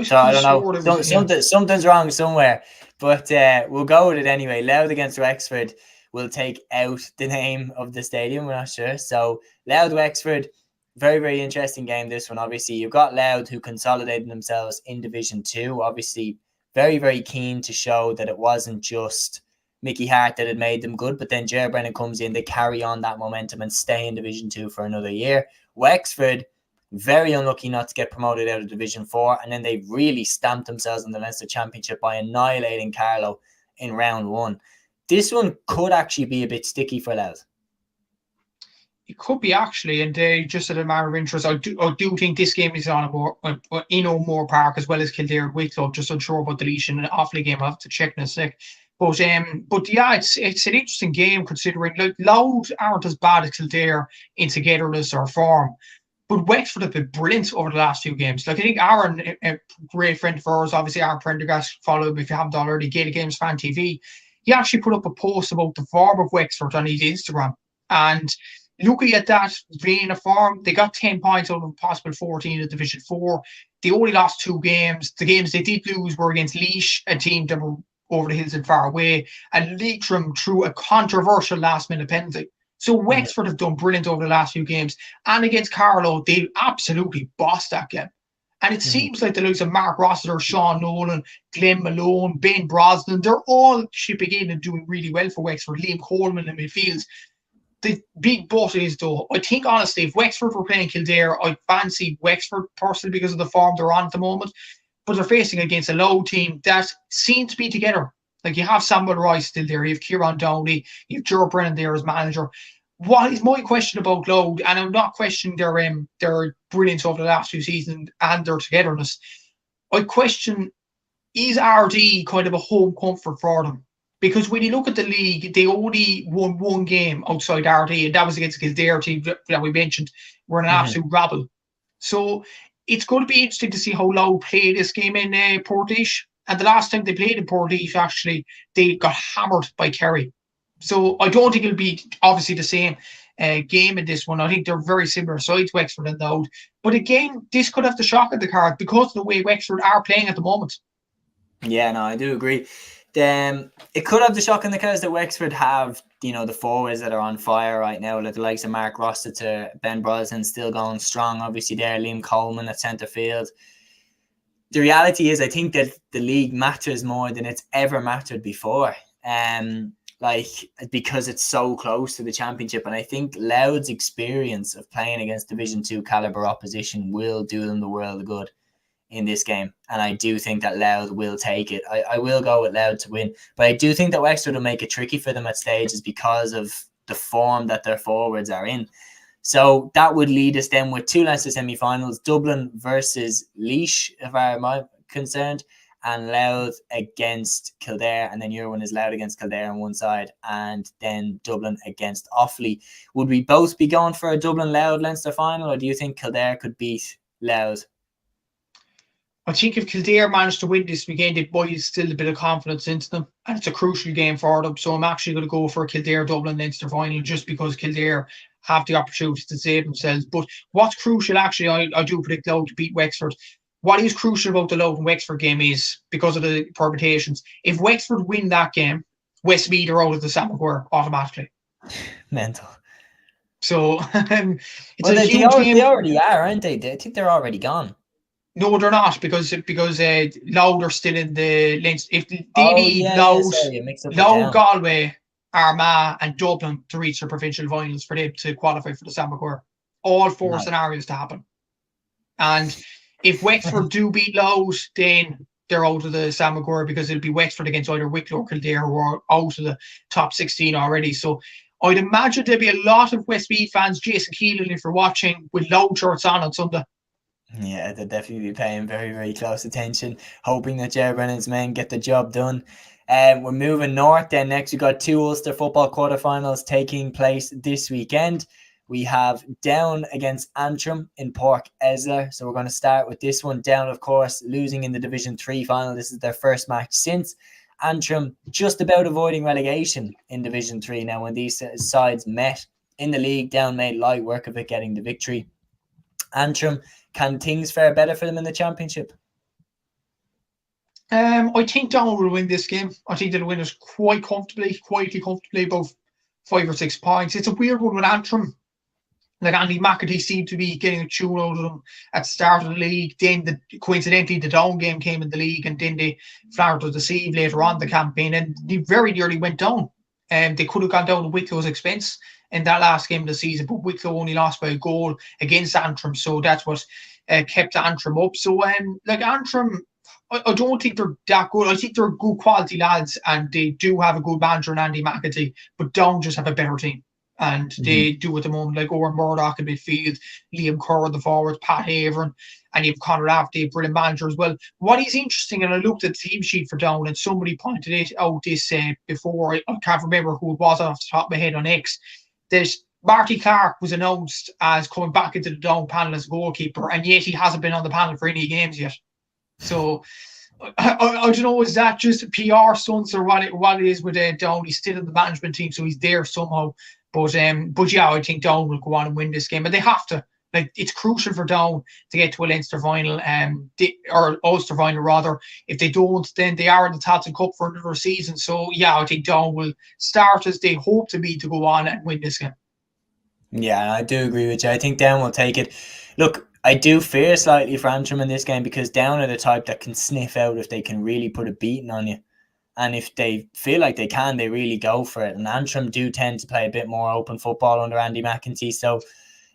[SPEAKER 1] So I don't know. Something's wrong somewhere, but we'll go with it anyway. Louth against Wexford will take out the name of the stadium. We're not sure. So Louth Wexford, very, very interesting game. This one, obviously, you've got Louth who consolidated themselves in Division 2. Obviously, very, very keen to show that it wasn't just Mickey Hart that had made them good, but then Ger Brennan comes in, they carry on that momentum and stay in Division 2 for another year. Wexford, very unlucky not to get promoted out of Division 4, and then they really stamped themselves in the Leinster Championship by annihilating Carlow in round 1. This one could actually be a bit sticky for Louth.
[SPEAKER 2] It could be actually, and just as a matter of interest, I do think this game is on in O'Moore Park as well as Kildare and Wicklow. Just unsure about the Laois and Offaly game. I'll have to check in a sec. But yeah, it's an interesting game considering like Louth aren't as bad as Kildare in togetherness or form. But Wexford have been brilliant over the last few games. Like I think Aaron, a great friend of ours, obviously Aaron Prendergast, follow him if you haven't already, Gaelic Games Fan TV. He actually put up a post about the form of Wexford on his Instagram. And looking at that vein of form, they got 10 points out of a possible 14 in Division 4. They only lost 2 games. The games they did lose were against Laois, a team that were over the hills and far away, and Leitrim threw a controversial last-minute penalty. So Wexford have done brilliant over the last few games. And against Carlow, they absolutely bossed that game. And it seems like the likes of Mark Rossiter, Sean Nolan, Glenn Malone, Ben Brosnan, they're all shipping in and doing really well for Wexford. Liam Coleman in midfield. The big but is, though, I think, honestly, if Wexford were playing Kildare, I'd fancy Wexford personally because of the form they're on at the moment. But they're facing against a Louth team that seems to be together. Like, you have Samuel Rice still there, you have Kieran Downey, you have Ger Brennan there as manager. What is my question about Louth? And I'm not questioning their brilliance over the last few seasons and their togetherness. I question, is RD kind of a home comfort for them? Because when you look at the league, they only won 1 game outside RD, and that was against Kildare team that we mentioned. Were an absolute rabble. So it's going to be interesting to see how Louth play this game in Portlaoise. And the last time they played in Portlaoise, actually, they got hammered by Kerry. So I don't think it'll be obviously the same game in this one. I think they're very similar sides, Wexford and Louth. But again, this could have the shock of the card because of the way Wexford are playing at the moment.
[SPEAKER 1] Yeah, no, I do agree. It could have the shock in the cars that Wexford have, the forwards that are on fire right now, like the likes of Mark Rossiter, Ben Brosnan still going strong. Obviously, there, Liam Coleman at centre field. The reality is, I think that the league matters more than it's ever mattered before. Because it's so close to the championship, and I think Louth's experience of playing against Division 2 caliber opposition will do them the world of good in this game, and I do think that Louth will take it. I will go with Louth to win, but I do think that Wexford will make it tricky for them at stages because of the form that their forwards are in. So that would lead us then with 2 Leinster semi-finals, Dublin versus Laois, if I'm concerned, and Louth against Kildare, and then your one is Louth against Kildare on one side, and then Dublin against Offaly. Would we both be going for a Dublin-Louth Leinster final, or do you think Kildare could beat Louth?
[SPEAKER 2] I think if Kildare managed to win this weekend, it might instill a bit of confidence into them, and it's a crucial game for them. So I'm actually going to go for a Kildare-Dublin Leinster final just because Kildare have the opportunity to save themselves. But what's crucial, actually, I do predict Louth to beat Wexford. What is crucial about the Louth and Wexford game is, because of the permutations, if Wexford win that game, Westmeath are out of the Sam Maguire automatically.
[SPEAKER 1] Mental.
[SPEAKER 2] So it's
[SPEAKER 1] Well,
[SPEAKER 2] a
[SPEAKER 1] they
[SPEAKER 2] huge
[SPEAKER 1] already,
[SPEAKER 2] game.
[SPEAKER 1] they already are, aren't they? I think they're already gone.
[SPEAKER 2] No, they're not because Louth are still in the Leinster. If they
[SPEAKER 1] Oh,
[SPEAKER 2] need
[SPEAKER 1] yeah.
[SPEAKER 2] Louth,
[SPEAKER 1] Sorry, you mixed up with
[SPEAKER 2] Louth,
[SPEAKER 1] Down.
[SPEAKER 2] Galway, Armagh, and Dublin to reach the provincial finals for them to qualify for the Samacor. All four
[SPEAKER 1] No.
[SPEAKER 2] scenarios to happen. And if Wexford do beat Louth, then they're out of the Samacor because it'll be Wexford against either Wicklow or Kildare who are out of the top 16 already. So I'd imagine there'll be a lot of Westmeath fans, Jason Keelan, if you're watching, with Louth shirts on Sunday.
[SPEAKER 1] Yeah, they'll definitely be paying very, very close attention, hoping that Ger Brennan's men get the job done. We're moving north then. Next, we've got two Ulster football quarterfinals taking place this weekend. We have Down against Antrim in Pork Esler. So we're going to start with this one. Down, of course, losing in the Division 3 final. This is their first match since. Antrim just about avoiding relegation in Division 3. Now, when these sides met in the league, Down made light work of it, getting the victory. Antrim, can things fare better for them in the championship?
[SPEAKER 2] I think Down will win this game. I think they'll win it quietly comfortably, about 5 or 6 points. It's a weird one with Antrim. Like Andy McAtee seemed to be getting a tune out of them at the start of the league. Then, coincidentally, the Down game came in the league, and then they flattered to deceive later on the campaign, and they very nearly went down. They could have gone down at Wicklow's expense in that last game of the season, but Wicklow only lost by a goal against Antrim, so that's what kept Antrim up. So, like Antrim, I don't think they're that good. I think they're good quality lads, and they do have a good manager in Andy McAtee, but Down just have a better team. And they do at the moment, like Owen Murdoch in midfield, Liam Kerr in the forwards, Pat Haverin, and you've Conor Rafferty, a brilliant manager as well. What is interesting, and I looked at the team sheet for Down, and somebody pointed it out this before, I can't remember who it was off the top of my head on X, that Marty Clark was announced as coming back into the Down panel as goalkeeper, and yet he hasn't been on the panel for any games yet. So I don't know, is that just PR stunts or what it is with Down? He's still in the management team, so he's there somehow. But yeah, I think Down will go on and win this game, but they have to. Like, it's crucial for Down to get to a Leinster final, or Ulster final rather. If they don't, then they are in the Tailteann Cup for another season. So yeah, I think Down will start as they hope to be to go on and win this game.
[SPEAKER 1] Yeah, I do agree with you. I think Down will take it. Look, I do fear slightly for Antrim in this game because Down are the type that can sniff out if they can really put a beating on you. And if they feel like they can, they really go for it. And Antrim do tend to play a bit more open football under Andy McEntee. So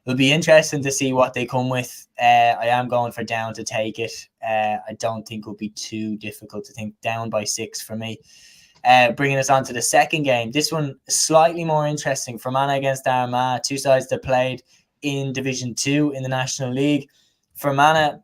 [SPEAKER 1] it'll be interesting to see what they come with. I am going for Down to take it. I don't think it'll be too difficult to think. Down by 6 for me. Bringing us on to the second game. This one slightly more interesting. Fermanagh against Armagh. Two sides that played in Division 2 in the National League. Fermanagh,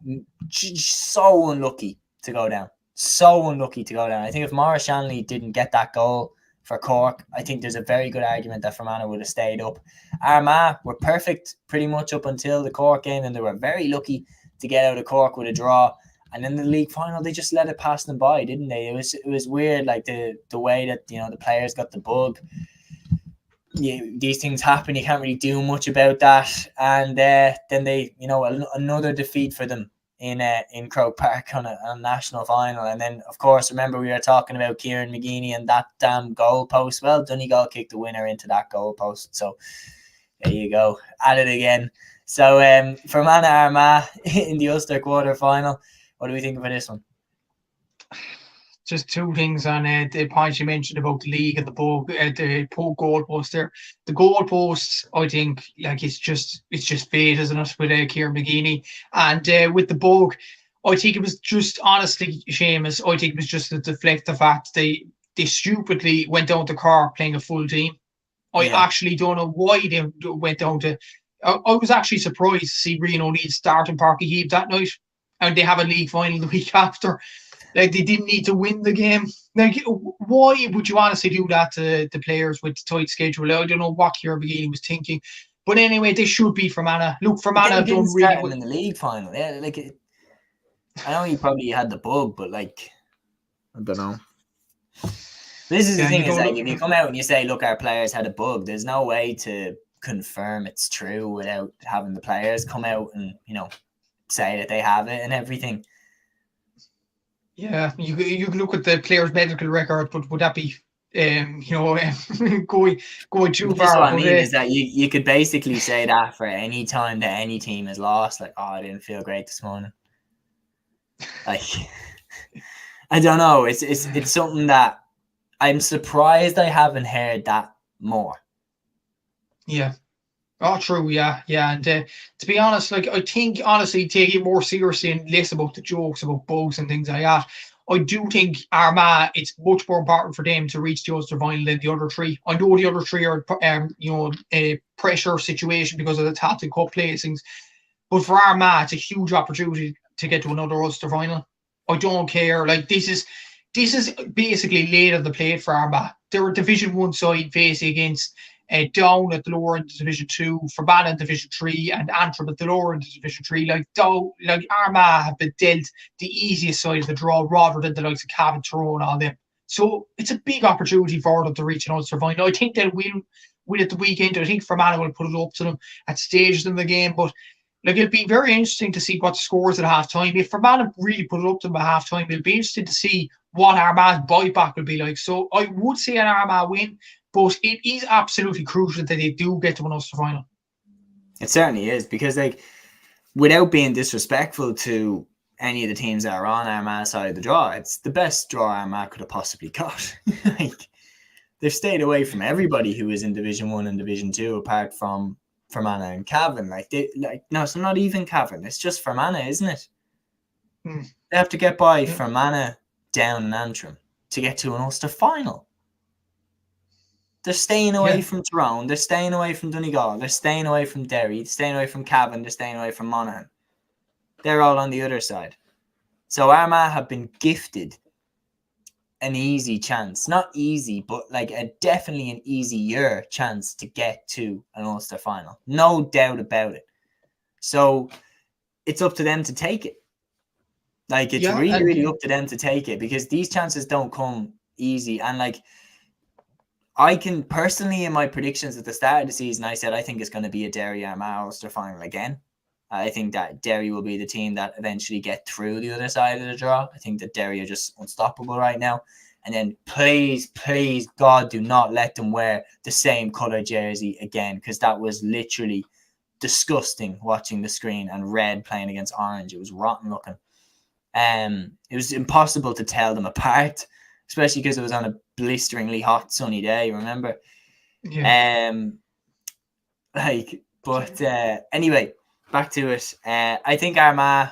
[SPEAKER 1] so unlucky to go down. So unlucky to go down. I think if Maurice Shanley didn't get that goal for Cork, I think there's a very good argument that Fermanagh would have stayed up. Armagh were perfect pretty much up until the Cork game, and they were very lucky to get out of Cork with a draw. And in the league final, they just let it pass them by, didn't they? It was weird, like the way that the players got the bug. Yeah, these things happen. You can't really do much about that. And then they, another defeat for them in Croke Park on a national final. And then, of course, remember we were talking about Kieran McGeeney and that damn goal post. Well, Donegal kicked the winner into that goal post. So there you go, at it again. So Fermanagh Armagh in the Ulster quarter final. What do we think of this one?
[SPEAKER 2] Just two things on the points you mentioned about the league and the goalpost there. The goalposts, I think, like it's just fate, isn't it, with Kieran McGeeney, and with the bug, I think it was just honestly, Seamus, I think it was just to deflect the fact they stupidly went down to Cork playing a full team. I actually don't know why they went down to. I was actually surprised to see Rian O'Neill starting Parky Heave that night, and they have a league final the week after. Like, they didn't need to win the game. Like, why would you honestly do that to the players with the tight schedule? I don't know what Kieran McGeeney was thinking. But anyway, they should be Fermanagh. Look, Fermanagh have done really well
[SPEAKER 1] in the league final. Yeah, like I know he probably had the bug, but like, I don't know. This is the thing, is like, if you come out and you say, look, our players had a bug, there's no way to confirm it's true without having the players come out and, say that they have it and everything.
[SPEAKER 2] Yeah, you look at the player's medical record, but would that be going too
[SPEAKER 1] Just
[SPEAKER 2] far.
[SPEAKER 1] what I
[SPEAKER 2] But
[SPEAKER 1] mean is that you could basically say that for any time that any team has lost. Like, oh, I didn't feel great this morning. Like, I don't know. It's something that I'm surprised I haven't heard that more.
[SPEAKER 2] yeah. Oh, true. Yeah, yeah. And to be honest, like I think honestly, take it more seriously and less about the jokes about bugs and things like that. I do think Armagh, it's much more important for them to reach the Ulster final than the other three. I know the other three are, a pressure situation because of the Tactic Cup placings, but for Armagh, it's a huge opportunity to get to another Ulster final. I don't care. Like this is basically laid on the plate for Armagh. They're a Division 1 side facing against Down at the lower end of Division 2, Fermanagh in Division 3, and Antrim at the lower end of Division 3. Like Armagh have been dealt the easiest side of the draw rather than the likes of Cavan, Tyrone, and all them. So it's a big opportunity for them to reach an Ulster final. I think they'll win at the weekend. I think Fermanagh will put it up to them at stages in the game, but like it'll be very interesting to see what the scores at half time. If Fermanagh really put it up to them at half time, it'll be interesting to see what Armagh's buyback will be like. So I would say an Armagh win, but it is absolutely crucial that they do get to an Ulster final.
[SPEAKER 1] It certainly is, because like, without being disrespectful to any of the teams that are on Armagh's side of the draw, it's the best draw Armagh could have possibly got. Like, they've stayed away from everybody who is in Division 1 and Division 2 apart from Fermanagh and Cavan. No, it's not even Cavan. It's just Fermanagh, isn't it? They have to get by Fermanagh, Down, and Antrim to get to an Ulster final. They're staying away from Tyrone. They're staying away from Donegal. They're staying away from Derry. They're staying away from Cavan. They're staying away from Monaghan. They're all on the other side. So Armagh have been gifted an easy chance. Not easy, but like definitely an easier chance to get to an Ulster final. No doubt about it. So it's up to them to take it. Like, it's really up to them to take it, because these chances don't come easy. And like, I can personally, in my predictions at the start of the season, I said I think it's going to be a Derry Armagh Ulster final again. I think that Derry will be the team that eventually get through the other side of the draw. I think that Derry are just unstoppable right now. And then please, God, do not let them wear the same colour jersey again, because that was literally disgusting watching the screen, and red playing against orange. It was rotten looking. It was impossible to tell them apart, especially because it was on a blisteringly hot sunny day, remember? Anyway, back to it. I think Armagh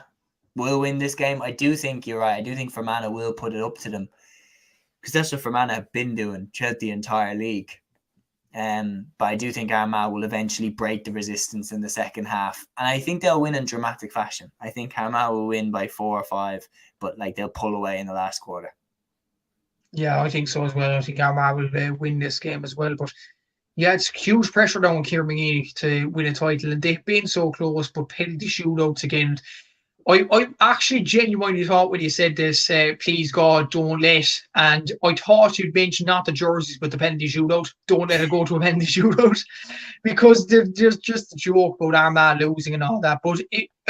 [SPEAKER 1] will win this game. I do think you're right. I do think Fermanagh will put it up to them, because that's what Fermanagh have been doing throughout the entire league. But I do think Armagh will eventually break the resistance in the second half, and I think they'll win in dramatic fashion. I think Armagh will win by 4 or 5, but like, they'll pull away in the last quarter.
[SPEAKER 2] Yeah, I think so as well. I think Armagh will win this game as well. But yeah, it's huge pressure down on Kieran McGee to win a title, and they've been so close, but penalty shootouts again. I actually genuinely thought when you said this, please God, don't let, and I thought you'd mention not the jerseys, but the penalty shootout. Don't let it go to a penalty shootout, because there's just a joke about Armagh losing and all that. But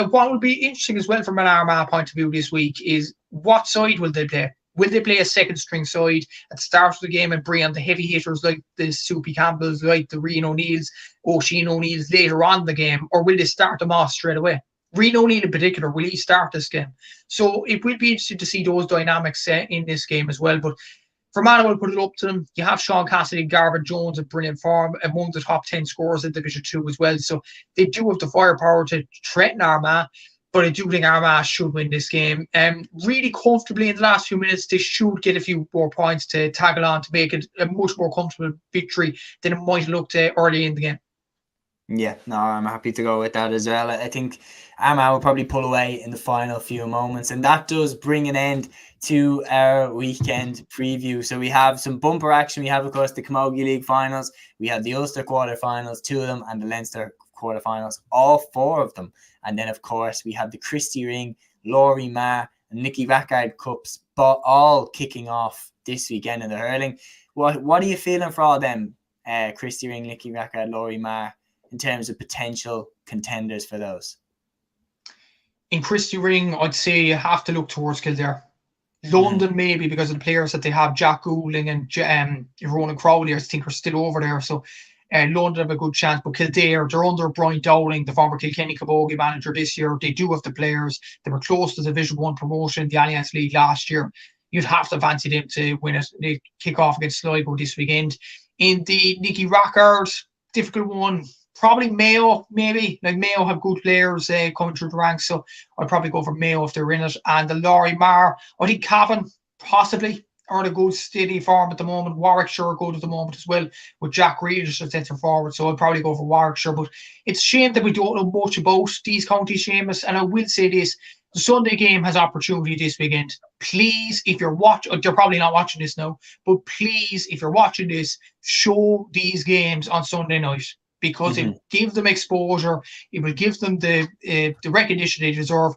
[SPEAKER 2] what will be interesting as well from an Armagh point of view this week is, what side will they play? Will they play a second string side at the start of the game and bring on the heavy hitters like the Soupy Campbells, like the Rian O'Neills, O'Sheen O'Neills later on in the game, or will they start them off straight away? Rian O'Neill in particular, will he start this game? So it will be interesting to see those dynamics in this game as well. But Fermanagh will put it up to them. You have Sean Cassidy, Garvin Jones in brilliant form, among the top 10 scorers in Division 2 as well. So they do have the firepower to threaten Armagh, but I do think Armagh should win this game. Really comfortably in the last few minutes. They should get a few more points to tag along to make it a much more comfortable victory than it might have looked early in the game.
[SPEAKER 1] Yeah, no, I'm happy to go with that as well. I think Armagh will probably pull away in the final few moments, and that does bring an end to our weekend preview. So we have some bumper action. We have, of course, the Camogie League Finals. We have the Ulster quarterfinals, 2 of them, and the Leinster quarterfinals, all 4 of them. And then, of course, we have the Christy Ring, Laurie Marr, and Nicky Rackard Cups, but all kicking off this weekend in the hurling. What are you feeling for all them? Christy Ring, Nicky Rackard, Laurie Marr, in terms of potential contenders for those?
[SPEAKER 2] In Christy Ring, I'd say you have to look towards Kildare. London maybe because of the players that they have, Jack Goulding and Ronan Crowley, I think, are still over there. So London have a good chance, but Kildare, they're under Brian Dowling, the former Kilkenny Camogie manager this year. They do have the players. They were close to the Division 1 promotion in the Alliance League last year. You'd have to fancy them to win it. They kick off against Sligo this weekend. In the Nicky Rackard, difficult one. Probably Mayo, maybe. Like Mayo have good players coming through the ranks, so I'd probably go for Mayo if they're in it. And the Laurie Mar, I think Cavan, possibly, are in a good steady form at the moment. Warwickshire are good at the moment as well, with Jack Reed as centre forward, so I'd probably go for Warwickshire. But it's a shame that we don't know much about these counties, Seamus, and I will say this. The Sunday game has opportunity this weekend. Please, if you're watching, you're probably not watching this now, but please, if you're watching this, show these games on Sunday night, because it gives them exposure, it will give them the recognition they deserve.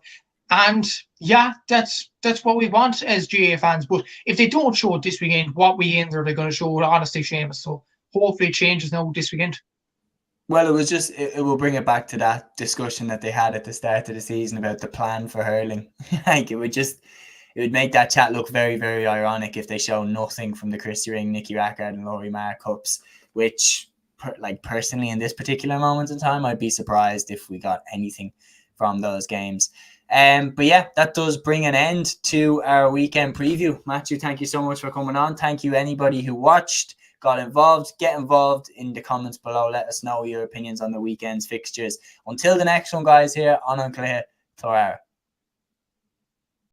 [SPEAKER 2] And yeah, that's what we want as GA fans. But if they don't show it this weekend, what weekend are they going to show it? Honestly, Seamus. So hopefully it changes now this weekend.
[SPEAKER 1] Well, it was just, it will bring it back to that discussion that they had at the start of the season about the plan for hurling. Like, it would make that chat look very, very ironic if they show nothing from the Christy Ring, Nicky Rackard and Laurie Mar Cups, which, personally in this particular moment in time, I'd be surprised if we got anything from those games. But yeah, that does bring an end to our weekend preview. Matthew, thank you so much for coming on. Thank you anybody who watched, got involved. Get involved in the comments below. Let us know your opinions on the weekend's fixtures. Until the next one, guys, here on Cluiche, Torara.